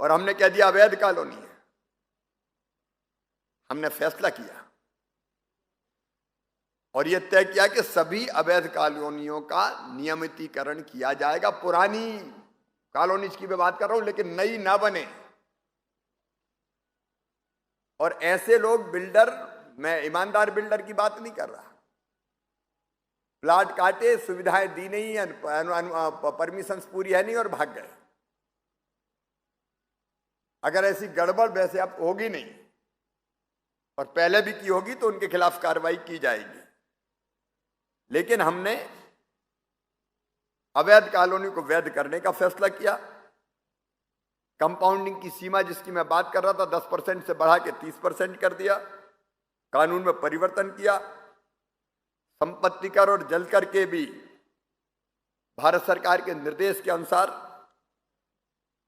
और हमने कह दिया अवैध कॉलोनी है। हमने फैसला किया और यह तय किया कि सभी अवैध कॉलोनियों का नियमितीकरण किया जाएगा। पुरानी कॉलोनीज की मैं बात कर रहा हूं, लेकिन नई ना बने। और ऐसे लोग बिल्डर, मैं ईमानदार बिल्डर की बात नहीं कर रहा, प्लाट काटे, सुविधाएं दी नहीं, परमिशन पूरी है नहीं और भाग गए। अगर ऐसी गड़बड़ वैसे अब होगी नहीं और पहले भी की होगी तो उनके खिलाफ कार्रवाई की जाएगी। लेकिन हमने अवैध कॉलोनी को वैध करने का फैसला किया। कंपाउंडिंग की सीमा जिसकी मैं बात कर रहा था 10% से बढ़ा के 30% कर दिया। कानून में परिवर्तन किया। संपत्ति कर और जल कर के भी भारत सरकार के निर्देश के अनुसार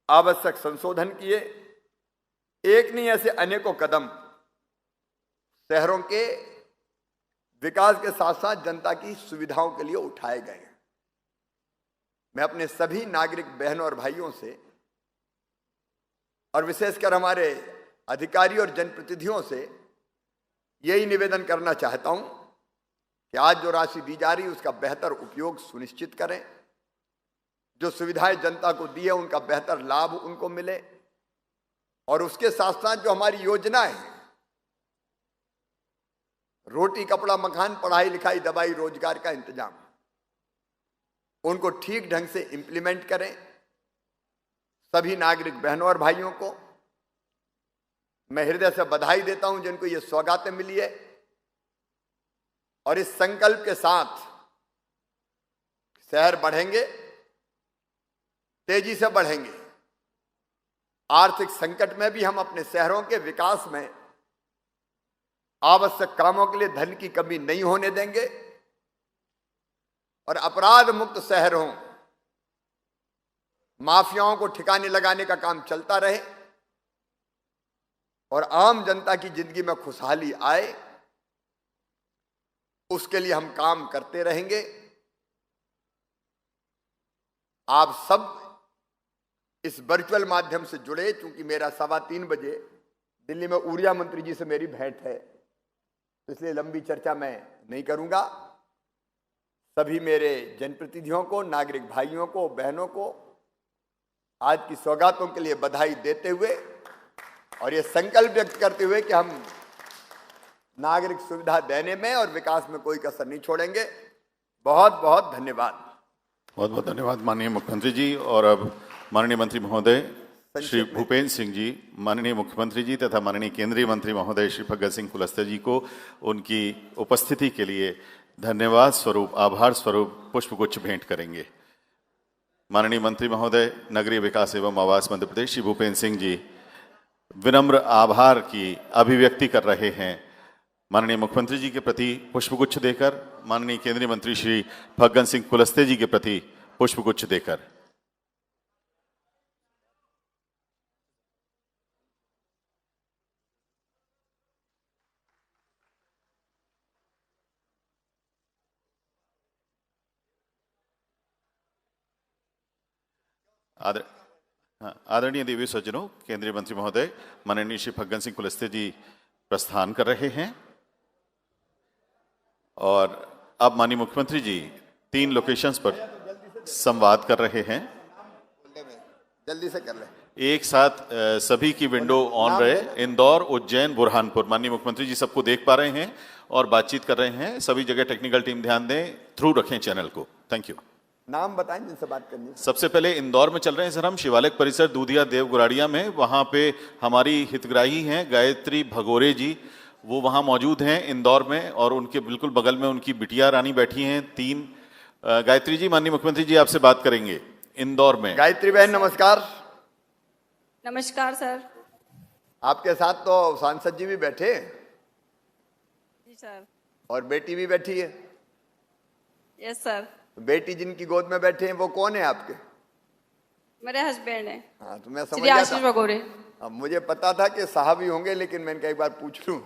आवश्यक संशोधन किए। एक नहीं, ऐसे अनेकों कदम शहरों के विकास के साथ साथ जनता की सुविधाओं के लिए उठाए गए। मैं अपने सभी नागरिक बहनों और भाइयों से और विशेषकर हमारे अधिकारी और जनप्रतिनिधियों से यही निवेदन करना चाहता हूं कि आज जो राशि दी जा रही है उसका बेहतर उपयोग सुनिश्चित करें। जो सुविधाएं जनता को दी है उनका बेहतर लाभ उनको मिले। और उसके साथ साथ जो हमारी योजनाएं हैं, रोटी कपड़ा मकान, पढ़ाई लिखाई, दवाई, रोजगार का इंतजाम, उनको ठीक ढंग से इंप्लीमेंट करें। सभी नागरिक बहनों और भाइयों को मैं हृदय से बधाई देता हूं जिनको ये सौगातें मिली है। और इस संकल्प के साथ शहर बढ़ेंगे, तेजी से बढ़ेंगे। आर्थिक संकट में भी हम अपने शहरों के विकास में आवश्यक कामों के लिए धन की कमी नहीं होने देंगे और अपराध मुक्त शहर हों। माफियाओं को ठिकाने लगाने का काम चलता रहे और आम जनता की जिंदगी में खुशहाली आए, उसके लिए हम काम करते रहेंगे। आप सब इस वर्चुअल माध्यम से जुड़े, चूंकि मेरा 3:15 बजे दिल्ली में ऊर्जा मंत्री जी से मेरी भेंट है, इसलिए लंबी चर्चा मैं नहीं करूंगा। सभी मेरे जनप्रतिनिधियों को, नागरिक भाइयों को, बहनों को आज की सौगातों के लिए बधाई देते हुए और ये संकल्प व्यक्त करते हुए कि हम नागरिक सुविधा देने में और विकास में कोई कसर नहीं छोड़ेंगे। बहुत बहुत धन्यवाद। बहुत बहुत धन्यवाद माननीय मुख्यमंत्री जी। और अब माननीय मंत्री महोदय श्री भूपेंद्र सिंह जी, माननीय मुख्यमंत्री जी तथा माननीय केंद्रीय मंत्री महोदय श्री फग्गन सिंह कुलस्ते जी को उनकी उपस्थिति के लिए धन्यवाद स्वरूप, आभार स्वरूप पुष्पगुच्छ भेंट करेंगे। माननीय मंत्री महोदय नगरीय विकास एवं आवास मध्य प्रदेश श्री भूपेंद्र सिंह जी विनम्र आभार की अभिव्यक्ति कर रहे हैं। माननीय मुख्यमंत्री जी के प्रति पुष्पगुच्छ देकर, माननीय केंद्रीय मंत्री श्री फग्गन सिंह कुलस्ते जी के प्रति पुष्पगुच्छ देकर। आदरणीय देवी सज्जनों, केंद्रीय मंत्री महोदय माननीय श्री फग्गन सिंह कुलस्ते जी प्रस्थान कर रहे हैं और अब माननीय मुख्यमंत्री जी 3 लोकेशंस पर संवाद कर रहे हैं। जल्दी से कर ले। एक साथ सभी की विंडो ऑन रहे। इंदौर, उज्जैन, बुरहानपुर, माननीय मुख्यमंत्री जी सबको देख पा रहे हैं और बातचीत कर रहे हैं। सभी जगह टेक्निकल टीम ध्यान दें, थ्रू रखें चैनल को। Thank you. नाम बताएं जिनसे बात करनी है। सबसे पहले इंदौर में चल रहे हैं सर हम, शिवालय परिसर दूधिया देव गुराड़िया में। वहां पे हमारी हितग्राही हैं गायत्री भगोरे जी, वो वहां मौजूद हैं इंदौर में, और उनके बिल्कुल बगल में उनकी बिटिया रानी बैठी हैं 3। गायत्री जी, माननीय मुख्यमंत्री जी आपसे बात करेंगे इंदौर में। गायत्री बहन नमस्कार। नमस्कार सर। आपके साथ तो सांसद जी भी बैठे जी सर। और बेटी भी बैठी है। Yes sir. बेटी जिनकी गोद में बैठे हैं वो कौन है आपके? मेरे हस्बैंड हैं। हाँ तो मैं समझ श्री गया आशीष था। भगोरे। अब मुझे पता था कि साहब ही होंगे, लेकिन मैंने कहा एक बार पूछ लूं।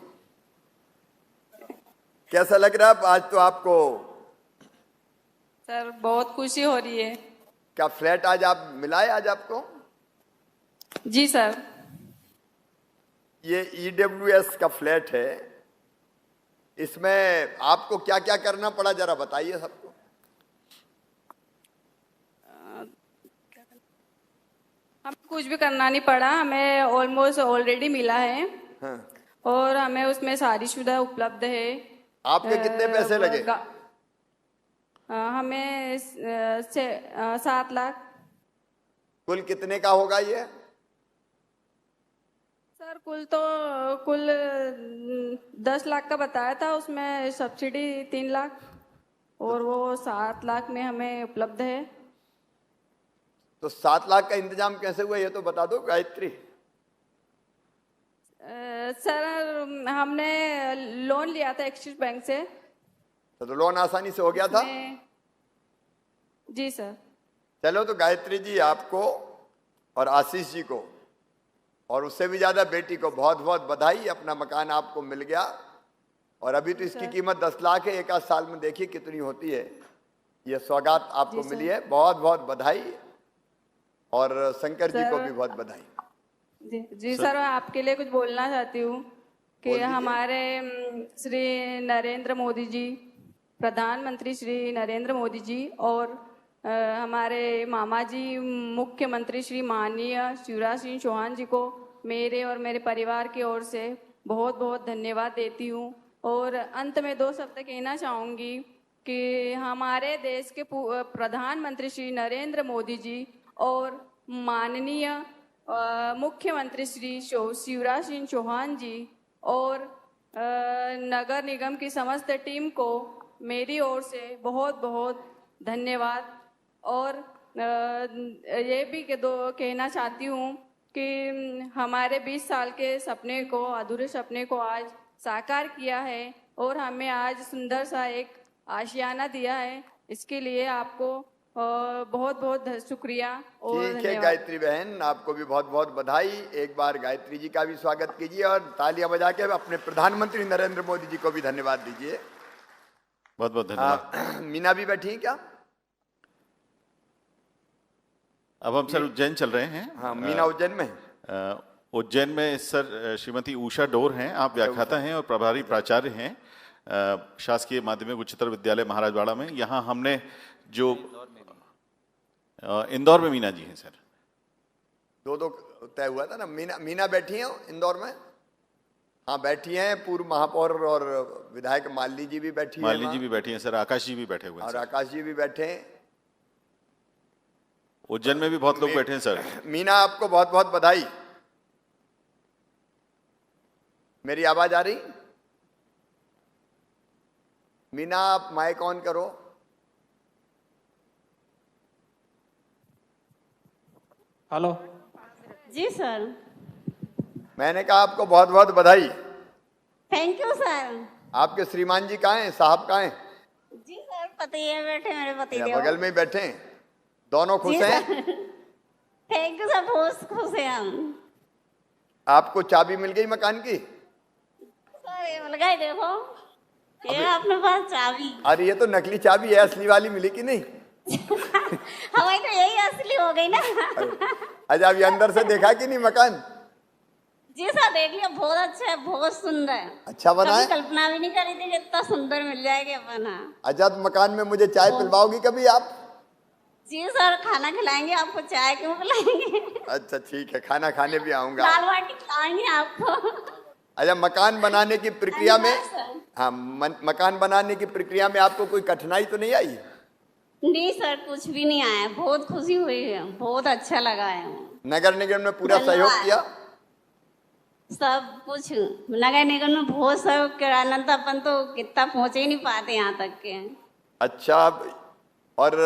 कैसा लग रहा है आज तो आपको? सर बहुत खुशी हो रही है। क्या फ्लैट आज आप मिला है आज आपको? जी सर। ये EWS का फ्लैट है। इसमें आपको क्या क्या करना पड़ा जरा बताइए सबको। हमें कुछ भी करना नहीं पड़ा, हमें ऑलमोस्ट ऑलरेडी मिला है। हाँ। और हमें उसमें सारी सुविधा उपलब्ध है। आपके कितने पैसे लगे? हमें 7 लाख। कुल कितने का होगा ये? सर कुल 10 लाख का बताया था, उसमें सब्सिडी 3 लाख और वो 7 लाख में हमें उपलब्ध है। तो 7 लाख का इंतजाम कैसे हुआ ये तो बता दो गायत्री। सर हमने लोन लिया था एक्सिस बैंक से। तो लोन आसानी से हो गया था? जी सर। चलो तो गायत्री जी आपको और आशीष जी को और उससे भी ज्यादा बेटी को बहुत बहुत बधाई। अपना मकान आपको मिल गया और अभी तो इसकी कीमत 10 लाख है। 1 आध साल में देखिए कितनी होती है। ये सौगात आपको मिली है, बहुत बहुत बधाई। और शंकर जी को भी बहुत बधाई। जी सर, मैं आपके लिए कुछ बोलना चाहती हूँ कि हमारे श्री नरेंद्र मोदी जी, प्रधानमंत्री श्री नरेंद्र मोदी जी और हमारे मामा जी मुख्यमंत्री श्री माननीय शिवराज सिंह चौहान जी को मेरे और मेरे परिवार की ओर से बहुत बहुत धन्यवाद देती हूँ। और अंत में 2 शब्द कहना चाहूँगी कि हमारे देश के प्रधानमंत्री श्री नरेंद्र मोदी जी और माननीय मुख्यमंत्री श्री शिवराज सिंह चौहान जी और नगर निगम की समस्त टीम को मेरी ओर से बहुत बहुत धन्यवाद। और ये भी कहना चाहती हूँ कि हमारे 20 साल के सपने को, अधूरे सपने को आज साकार किया है और हमें आज सुंदर सा एक आशियाना दिया है। इसके लिए आपको बहुत बहुत शुक्रिया और ठीक है गायत्री बहन, आपको भी बहुत बहुत बधाई। एक बार गायत्री जी का भी स्वागत कीजिए और तालियां बजा के अपने प्रधानमंत्री नरेंद्र मोदी जी को भी धन्यवाद दीजिए। बहुत बहुत धन्यवाद। मीना भी बैठी है क्या? अब हम सर उज्जैन चल रहे हैं। हाँ, मीना उज्जैन में है। उज्जैन में सर श्रीमती उषा डोर हैं, आप व्याख्याता हैं और प्रभारी प्राचार्य हैं शासकीय माध्यमिक उच्चतर विद्यालय महाराजवाड़ा में। यहाँ हमने जो इंदौर में मीना जी हैं सर। 2 तय हुआ था ना। मीना बैठी हैं इंदौर में? हाँ बैठी हैं। पूर्व महापौर और विधायक मालिनी जी भी बैठी हैं। मालिनी जी भी बैठी हैं सर, आकाश जी भी बैठे हुए हैं और सर। आकाश जी भी बैठे हैं। उज्जैन में भी बहुत लोग बैठे हैं सर। मीना आपको बहुत बहुत बधाई। मेरी आवाज आ रही? मीना आप माइक ऑन करो। हेलो जी सर। मैंने कहा आपको बहुत बहुत बधाई। Thank you sir. आपके श्रीमान जी कहाँ हैं, साहब कहाँ हैं? जी सर, पति है बैठे मेरे पति या देव। बगल में ही बैठे हैं। दोनों खुश हैं? थैंक यू सर, बहुत खुश हैं हम। आपको चाबी मिल गई मकान की? सर ये मिल गई, देखो ये अपने पास चाबी। अरे ये तो नकली चाबी है, असली वाली मिली कि नहीं? हमारी तो यही असली हो गई ना। अच्छा, अभी अंदर से देखा कि नहीं मकान? जी सर देख लिया, बहुत अच्छा है, बहुत सुंदर है। अच्छा बना कभी है? कल्पना भी नहीं करी थी कि इतना सुंदर मिल जाएगा बना। आजाद मकान में मुझे चाय पिलवाओगी कभी आप? जी सर, खाना खिलाएंगे आपको, चाय क्यों पिलाएंगे? अच्छा ठीक है, खाना खाने भी आऊंगा। दाल बाटी खिलाएंगे आपको। अच्छा, मकान बनाने की प्रक्रिया में, धन्यवाद सर। हाँ, मकान बनाने की प्रक्रिया में आपको कोई कठिनाई तो नहीं आई? नहीं सर, कुछ भी नहीं आया, बहुत खुशी हुई है, बहुत अच्छा लगा है। नगर निगम ने पूरा सहयोग धन्यवाद। किया? सब कुछ नगर निगम में बहुत सहयोग किया, नहीं तो अपन तो कितना पहुंचे ही नहीं पाते यहाँ तक के। अच्छा, और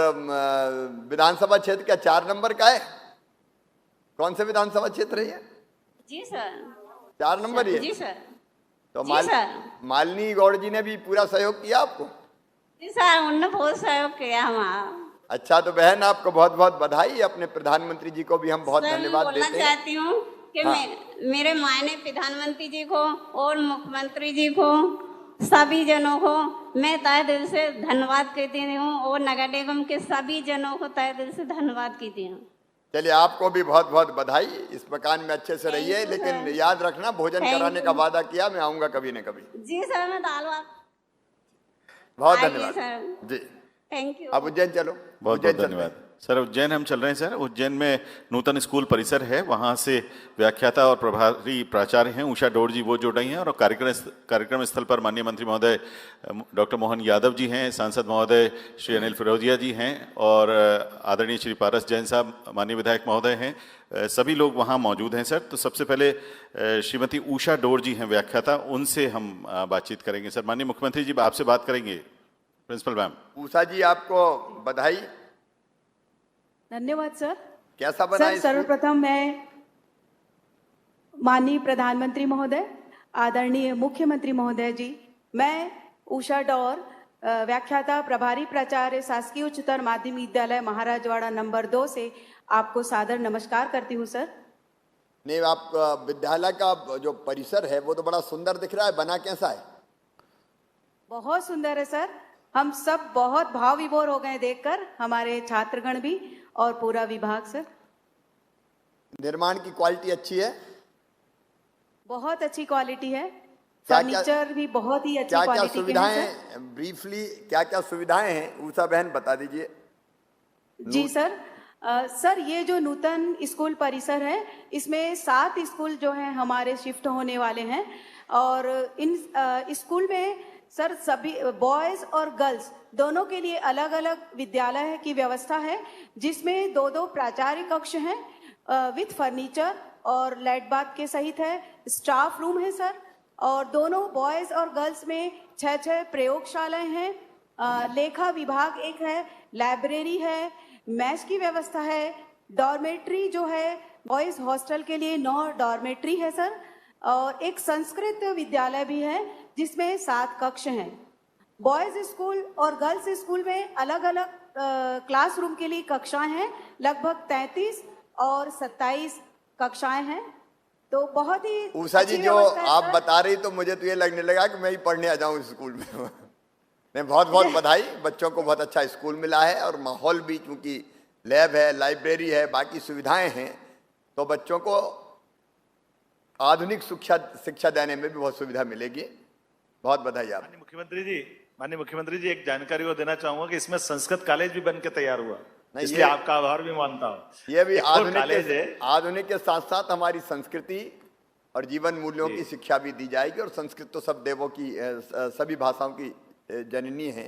विधानसभा क्षेत्र क्या 4 नंबर का है? कौन से विधानसभा क्षेत्र है ये? जी सर। 4 नंबर ही है? जी सर। तो जी सर। मालिनी गौड़ जी ने भी पूरा सहयोग किया आपको? जी सर, उन्होंने बहुत सहयोग किया हमारा। अच्छा, तो बहन आपको बहुत बहुत बधाई। अपने प्रधानमंत्री जी को भी हम बहुत सर, मैं धन्यवाद बोलना देते हैं। चाहती हूँ कि हाँ। मेरे मायने प्रधानमंत्री जी को और मुख्यमंत्री जी को, सभी जनों को मैं तहे दिल से धन्यवाद कहती हूँ, और नगर निगम के सभी जनों को तहे दिल से धन्यवाद कहती हूँ। चलिए, आपको भी बहुत बहुत बधाई। इस मकान में अच्छे से रहिए, Thank you, लेकिन sir. याद रखना, भोजन Thank कराने you. का वादा किया, मैं आऊंगा कभी न कभी। जी सर, मैं दाल बात। बहुत आइए धन्यवाद सर। जी। Thank you. अब उज्जैन चलो। बहुत उज्जैन बहुत चलते हैं। धन्यवाद सर। उज्जैन हम चल रहे हैं सर। उज्जैन में नूतन स्कूल परिसर है, वहाँ से व्याख्याता और प्रभारी प्राचार्य हैं उषा डोर जी, वो जुड़ रही हैं। और कार्यक्रम स्थल पर माननीय मंत्री महोदय डॉक्टर मोहन यादव जी हैं, सांसद महोदय श्री अनिल फिरोजिया जी हैं, और आदरणीय श्री पारस जैन साहब माननीय विधायक महोदय हैं। सभी लोग वहाँ मौजूद हैं सर। तो सबसे पहले श्रीमती उषा डोर जी हैं व्याख्याता, उनसे हम बातचीत करेंगे सर। माननीय मुख्यमंत्री जी आपसे बात करेंगे। Principal ma'am. उषा जी, आपको बधाई। धन्यवाद सर। कैसा बना सर, सर्वप्रथम मैं माननीय प्रधानमंत्री महोदय, आदरणीय मुख्यमंत्री महोदय जी, मैं उषा डोर, व्याख्याता प्रभारी प्राचार्य शासकीय उच्चतर माध्यमिक विद्यालय महाराजवाड़ा नंबर 2 से आपको सादर नमस्कार करती हूँ सर। नहीं, आप विद्यालय का जो परिसर है वो तो बड़ा सुंदर दिख रहा है, बना कैसा है? बहुत सुंदर है सर। हम सब बहुत भाव विभोर हो गए देखकर, हमारे छात्रगण भी और पूरा विभाग सर। निर्माण की क्वालिटी अच्छी है? बहुत अच्छी क्वालिटी है। क्या- फर्नीचर भी बहुत ही अच्छी क्या क्या क्वालिटी के हैं सुविधाएं सर। हैं? ब्रीफली क्या क्या सुविधाएं हैं उषा बहन, बता दीजिए। जी सर। सर, ये जो नूतन स्कूल परिसर है, इसमें 7 स्कूल जो हैं हमारे शिफ्ट होने वाले हैं, और इन स्कूल में सर सभी बॉयज और गर्ल्स दोनों के लिए अलग अलग विद्यालय की व्यवस्था है, जिसमें 2-2 प्राचार्य कक्ष हैं विथ फर्नीचर और लाइट बाथ के सहित है। स्टाफ रूम है सर, और दोनों बॉयज और गर्ल्स में 6-6 प्रयोगशालाएं हैं। लेखा विभाग एक है, लाइब्रेरी है, मैच की व्यवस्था है, डॉर्मेट्री जो है बॉयज हॉस्टल के लिए 9 डॉर्मेट्री है सर, और एक संस्कृत विद्यालय भी है जिसमें 7 कक्ष हैं। बॉयज स्कूल और गर्ल्स स्कूल में अलग अलग क्लासरूम के लिए कक्षाएं हैं, लगभग 33 और 27 कक्षाएं हैं। तो बहुत ही उषा जी, अच्छी जो व्यवस्था है आप सर। बता रही तो मुझे तो ये लगने लगा कि मैं ही पढ़ने आ जाऊं स्कूल में। नहीं, बहुत बहुत बधाई। बच्चों को बहुत अच्छा स्कूल मिला है, और माहौल भी, क्योंकि लैब है, लाइब्रेरी है, बाकी सुविधाएं हैं, तो बच्चों को आधुनिक शिक्षा देने में भी बहुत सुविधा मिलेगी। बहुत बधाई आप। माननीय मुख्यमंत्री जी, एक जानकारी को देना चाहूंगा कि इसमें संस्कृत कॉलेज भी बन के तैयार हुआ, नहीं, इसलिए आपका आभार भी मानता हूँ। ये भी एक और कॉलेज है। आधुनिक के साथ साथ हमारी संस्कृति और जीवन मूल्यों की शिक्षा भी दी जाएगी, और संस्कृत तो सब देवों की, सभी भाषाओं की जननी है।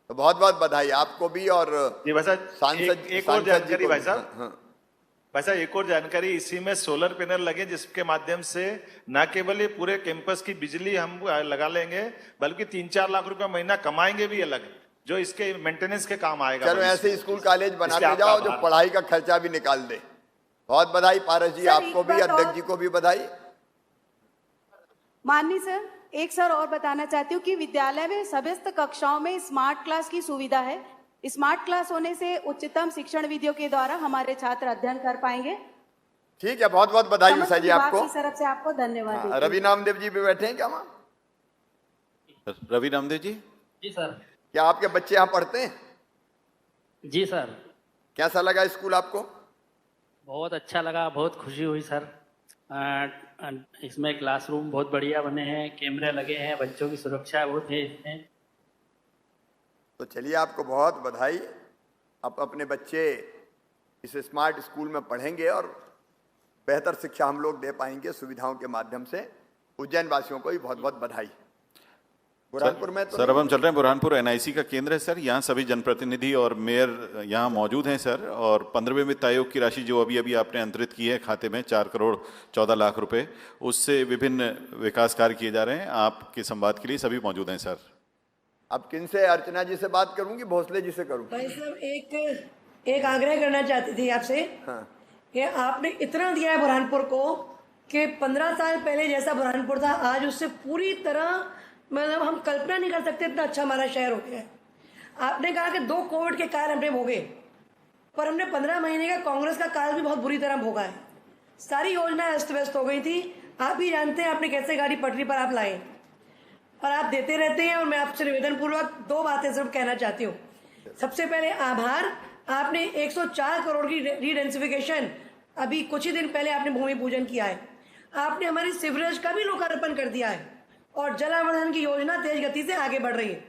तो बहुत बहुत बधाई आपको भी, और जी भाई साहब, सांसद एक और जानकारी भाई साहब। हाँ। भाई साहब, एक और जानकारी, इसी में सोलर पैनल लगे, जिसके माध्यम से न केवल ये पूरे कैंपस की बिजली हम लगा लेंगे, बल्कि 3-4 लाख रुपया महीना कमाएंगे भी अलग, जो इसके मेंटेनेंस के काम आएगा। चलो, ऐसे स्कूल कॉलेज बनाते इसलिए जाओ आपका जो पढ़ाई का खर्चा भी निकाल दे। बहुत बधाई पारस जी, सर, आपको एक भी, बात अध्यक्ष और- जी को भी बधाई। माननीय सर, एक सर और बताना चाहती हूँ कि विद्यालय में समस्त कक्षाओं में स्मार्ट क्लास की सुविधा है। स्मार्ट क्लास होने से उच्चतम शिक्षण विधियों के द्वारा हमारे छात्र अध्ययन कर पाएंगे। ठीक है, बहुत बहुत बधाई समस्त उषा जी विभाग आपको। की तरफ से आपको धन्यवाद देती हूँ। रवि नामदेव जी भी बैठे हैं क्या वहाँ? रवि नामदेव जी। जी सर। क्या आपके बच्चे यहाँ पढ़ते हैं? जी सर। कैसा लगा स्कूल आपको? बहुत अच्छा लगा, बहुत खुशी हुई सर। इसमें क्लासरूम बहुत बढ़िया बने हैं, कैमरे लगे हैं, बच्चों की सुरक्षा बहुत है इसमें। तो चलिए, आपको बहुत बधाई। अब अपने बच्चे इस स्मार्ट स्कूल में पढ़ेंगे और बेहतर शिक्षा हम लोग दे पाएंगे सुविधाओं के माध्यम से। उज्जैन वासियों को भी बहुत बहुत बधाई। बुरहानपुर में तो सर अब हम चल रहे हैं, बुरहानपुर एनआईसी का केंद्र है सर। यहाँ सभी जनप्रतिनिधि और मेयर यहाँ मौजूद हैं सर। और 15वें वित्त आयोग की राशि जो अभी अभी आपने अंतरित की है खाते में 4 करोड़ 14 लाख रुपए, उससे विभिन्न विकास कार्य किए जा रहे हैं। आपके संवाद के लिए सभी मौजूद हैं सर। अब किन से, अर्चना जी से बात करूंगी, भोसले जी से करूं? भाई साहब, एक आग्रह करना चाहती थी आपसे। हाँ। कि आपने इतना दिया है बुरहानपुर को कि 15 साल पहले जैसा बुरहानपुर था आज उससे पूरी तरह, मतलब हम कल्पना नहीं कर सकते इतना अच्छा हमारा शहर हो गया है। आपने कहा कि 2 कोविड के काल हमने भोगे, पर हमने 15 महीने का कांग्रेस का काल भी बहुत बुरी तरह भोगा है। सारी योजनाएं अस्त व्यस्त हो गई थी। आप ही जानते हैं आपने कैसे गाड़ी पटरी पर आप लाए, और आप देते रहते हैं। और मैं आपसे निवेदन पूर्वक 2 बातें सिर्फ कहना चाहती हूँ। सबसे पहले आभार, आपने 104 करोड़ की रीडेंसिफिकेशन अभी कुछ ही दिन पहले आपने भूमि पूजन किया है। आपने हमारी सीवरेज का भी लोकार्पण कर दिया है और जलावर्धन की योजना तेज गति से आगे बढ़ रही है।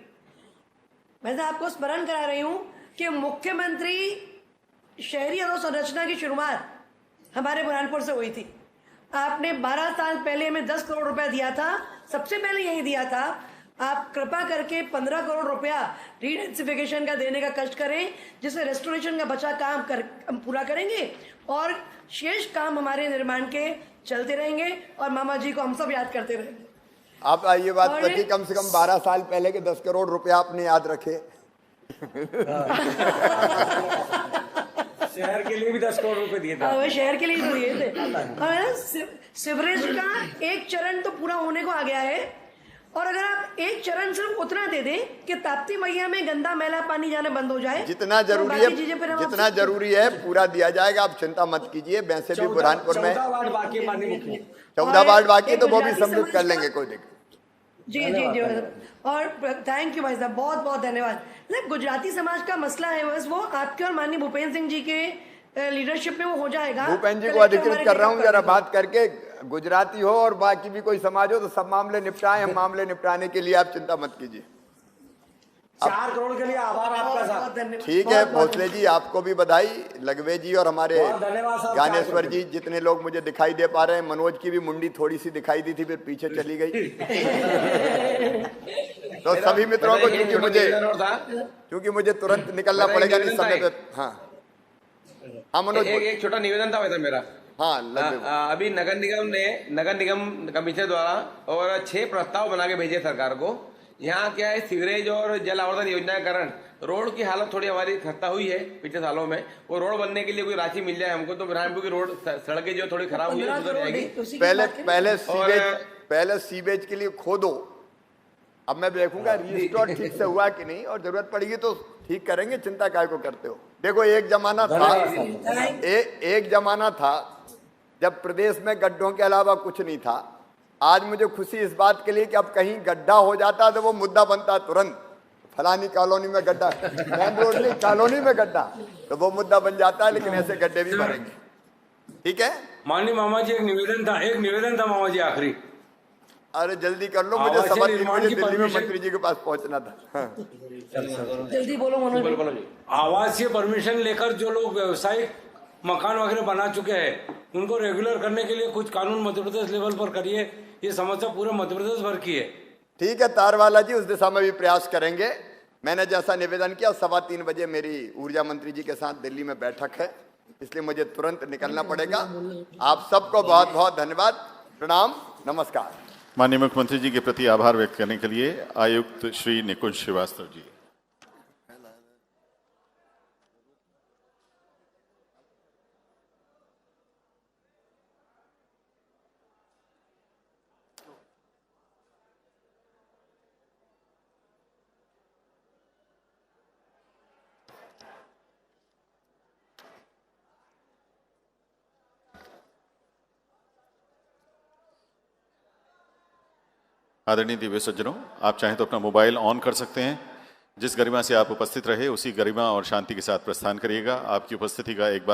मैं आपको स्मरण करा रही हूँ कि मुख्यमंत्री शहरी अधोसंरचना की शुरुआत हमारे बुरहानपुर से हुई थी। आपने 12 साल पहले हमें 10 करोड़ रुपया दिया था, सबसे पहले यही दिया था। आप कृपा करके 15 करोड़ रुपया रीडेंसिफिकेशन का देने का कष्ट करें, जिससे रेस्टोरेशन का बचा काम हम पूरा करेंगे और शेष काम हमारे निर्माण के चलते रहेंगे और मामा जी को हम सब याद करते रहेंगे। आप ये बात रखी, कम से कम 12 साल पहले के 10 करोड़ रुपया आपने याद रखे। शहर के लिए भी 10 करोड़ रुपए दिए थे। शहर के लिए तो दिए थे। सिवरेज का एक चरण तो पूरा होने को आ गया है, और अगर आप एक चरण सिर्फ उतना दे दें कि ताप्ती मैया में गंदा मैला पानी जाना बंद हो जाए, जितना जरूरी है, जितना जरूरी है पूरा दिया जाएगा। आप चिंता मत कीजिए। वैसे भी बुरहानपुर में 14 वार्ड बाकी, 14 वार्ड बाकी, तो वो भी सम्मिलित कर लेंगे, कोई दिक्कत। जी जी जी। और थैंक यू भाई साहब, बहुत बहुत धन्यवाद। गुजराती समाज का मसला है, बस वो आपके और माननीय भूपेंद्र सिंह जी के लीडरशिप में वो हो जाएगा। भूपेंद्र जी को अधिकृत कर रहा हूँ, जरा बात करके, गुजराती हो और बाकी भी कोई समाज हो तो सब मामले निपटाएं। हम मामले निपटाने के लिए आप चिंता मत कीजिए। 4 करोड़ के लिए आभार आपका साहब। ठीक है भोसले जी, आपको भी बधाई। लगवे जी और हमारे ज्ञानेश्वर जी, जितने लोग मुझे दिखाई दे पा रहे हैं। मनोज की भी मुंडी थोड़ी सी दिखाई दी थी, फिर पीछे चली गई। तो सभी मित्रों को, क्योंकि मुझे तुरंत निकलना पड़ेगा इस समय पे। हाँ हाँ मनोज, एक छोटा निवेदन था वैसे मेरा। हाँ, अभी नगर निगम कमिश्नर द्वारा और 6 प्रस्ताव बना के भेजे सरकार को। यहाँ क्या है, सीवरेज और जल आवर्धन योजना के कारण रोड की हालत थोड़ी हमारी खस्ता हुई है पिछले सालों में। वो रोड बनने के लिए कोई राशि मिल जाए हमको तो बुरहानपुर की रोड सड़कें जो थोड़ी खराब हुई है सुधर जाएगी। पहले सीवेज के लिए खोदो। अब मैं देखूंगा रिस्टोर ठीक से हुआ कि नहीं, और जरूरत पड़ेगी तो ठीक करेंगे। चिंता काय को करते हो? देखो, एक जमाना था जब प्रदेश में गड्ढों के अलावा कुछ नहीं था। आज मुझे खुशी इस बात के लिए कि अब कहीं गड्ढा हो जाता तो वो मुद्दा बनता तुरंत। फलानी कॉलोनी में गड्ढा, मेन रोड नहीं, कॉलोनी में गड्ढा, तो वो मुद्दा बन जाता है। लेकिन ऐसे गड्ढे भी भरेंगे, ठीक है? माननीय मामा जी, एक निवेदन था मामा जी आखिरी। अरे जल्दी कर लो, मुझे 3:15 बजे दिल्ली में मंत्री जी के पास पहुंचना था। हाँ। जल्दी बोलो मनोज। आवासीय परमिशन लेकर जो लोग व्यवसायिक मकान वगैरह बना चुके हैं उनको रेगुलर करने के लिए कुछ कानून मध्य प्रदेश लेवल पर करिए। ये समस्या पूरे मध्य प्रदेश भर की है। ठीक है तारवाला जी, उस दिशा में भी प्रयास करेंगे। मैंने जैसा निवेदन किया, 3:15 बजे मेरी ऊर्जा मंत्री जी के साथ दिल्ली में बैठक है, इसलिए मुझे तुरंत निकलना पड़ेगा। आप सबको बहुत बहुत धन्यवाद, प्रणाम, नमस्कार। माननीय मुख्यमंत्री जी के प्रति आभार व्यक्त करने के लिए आयुक्त श्री निकुंज श्रीवास्तव जी। आदरणीय दिव्य सज्जनों, आप चाहें तो अपना मोबाइल ऑन कर सकते हैं। जिस गरिमा से आप उपस्थित रहे उसी गरिमा और शांति के साथ प्रस्थान करिएगा। आपकी उपस्थिति का एक बार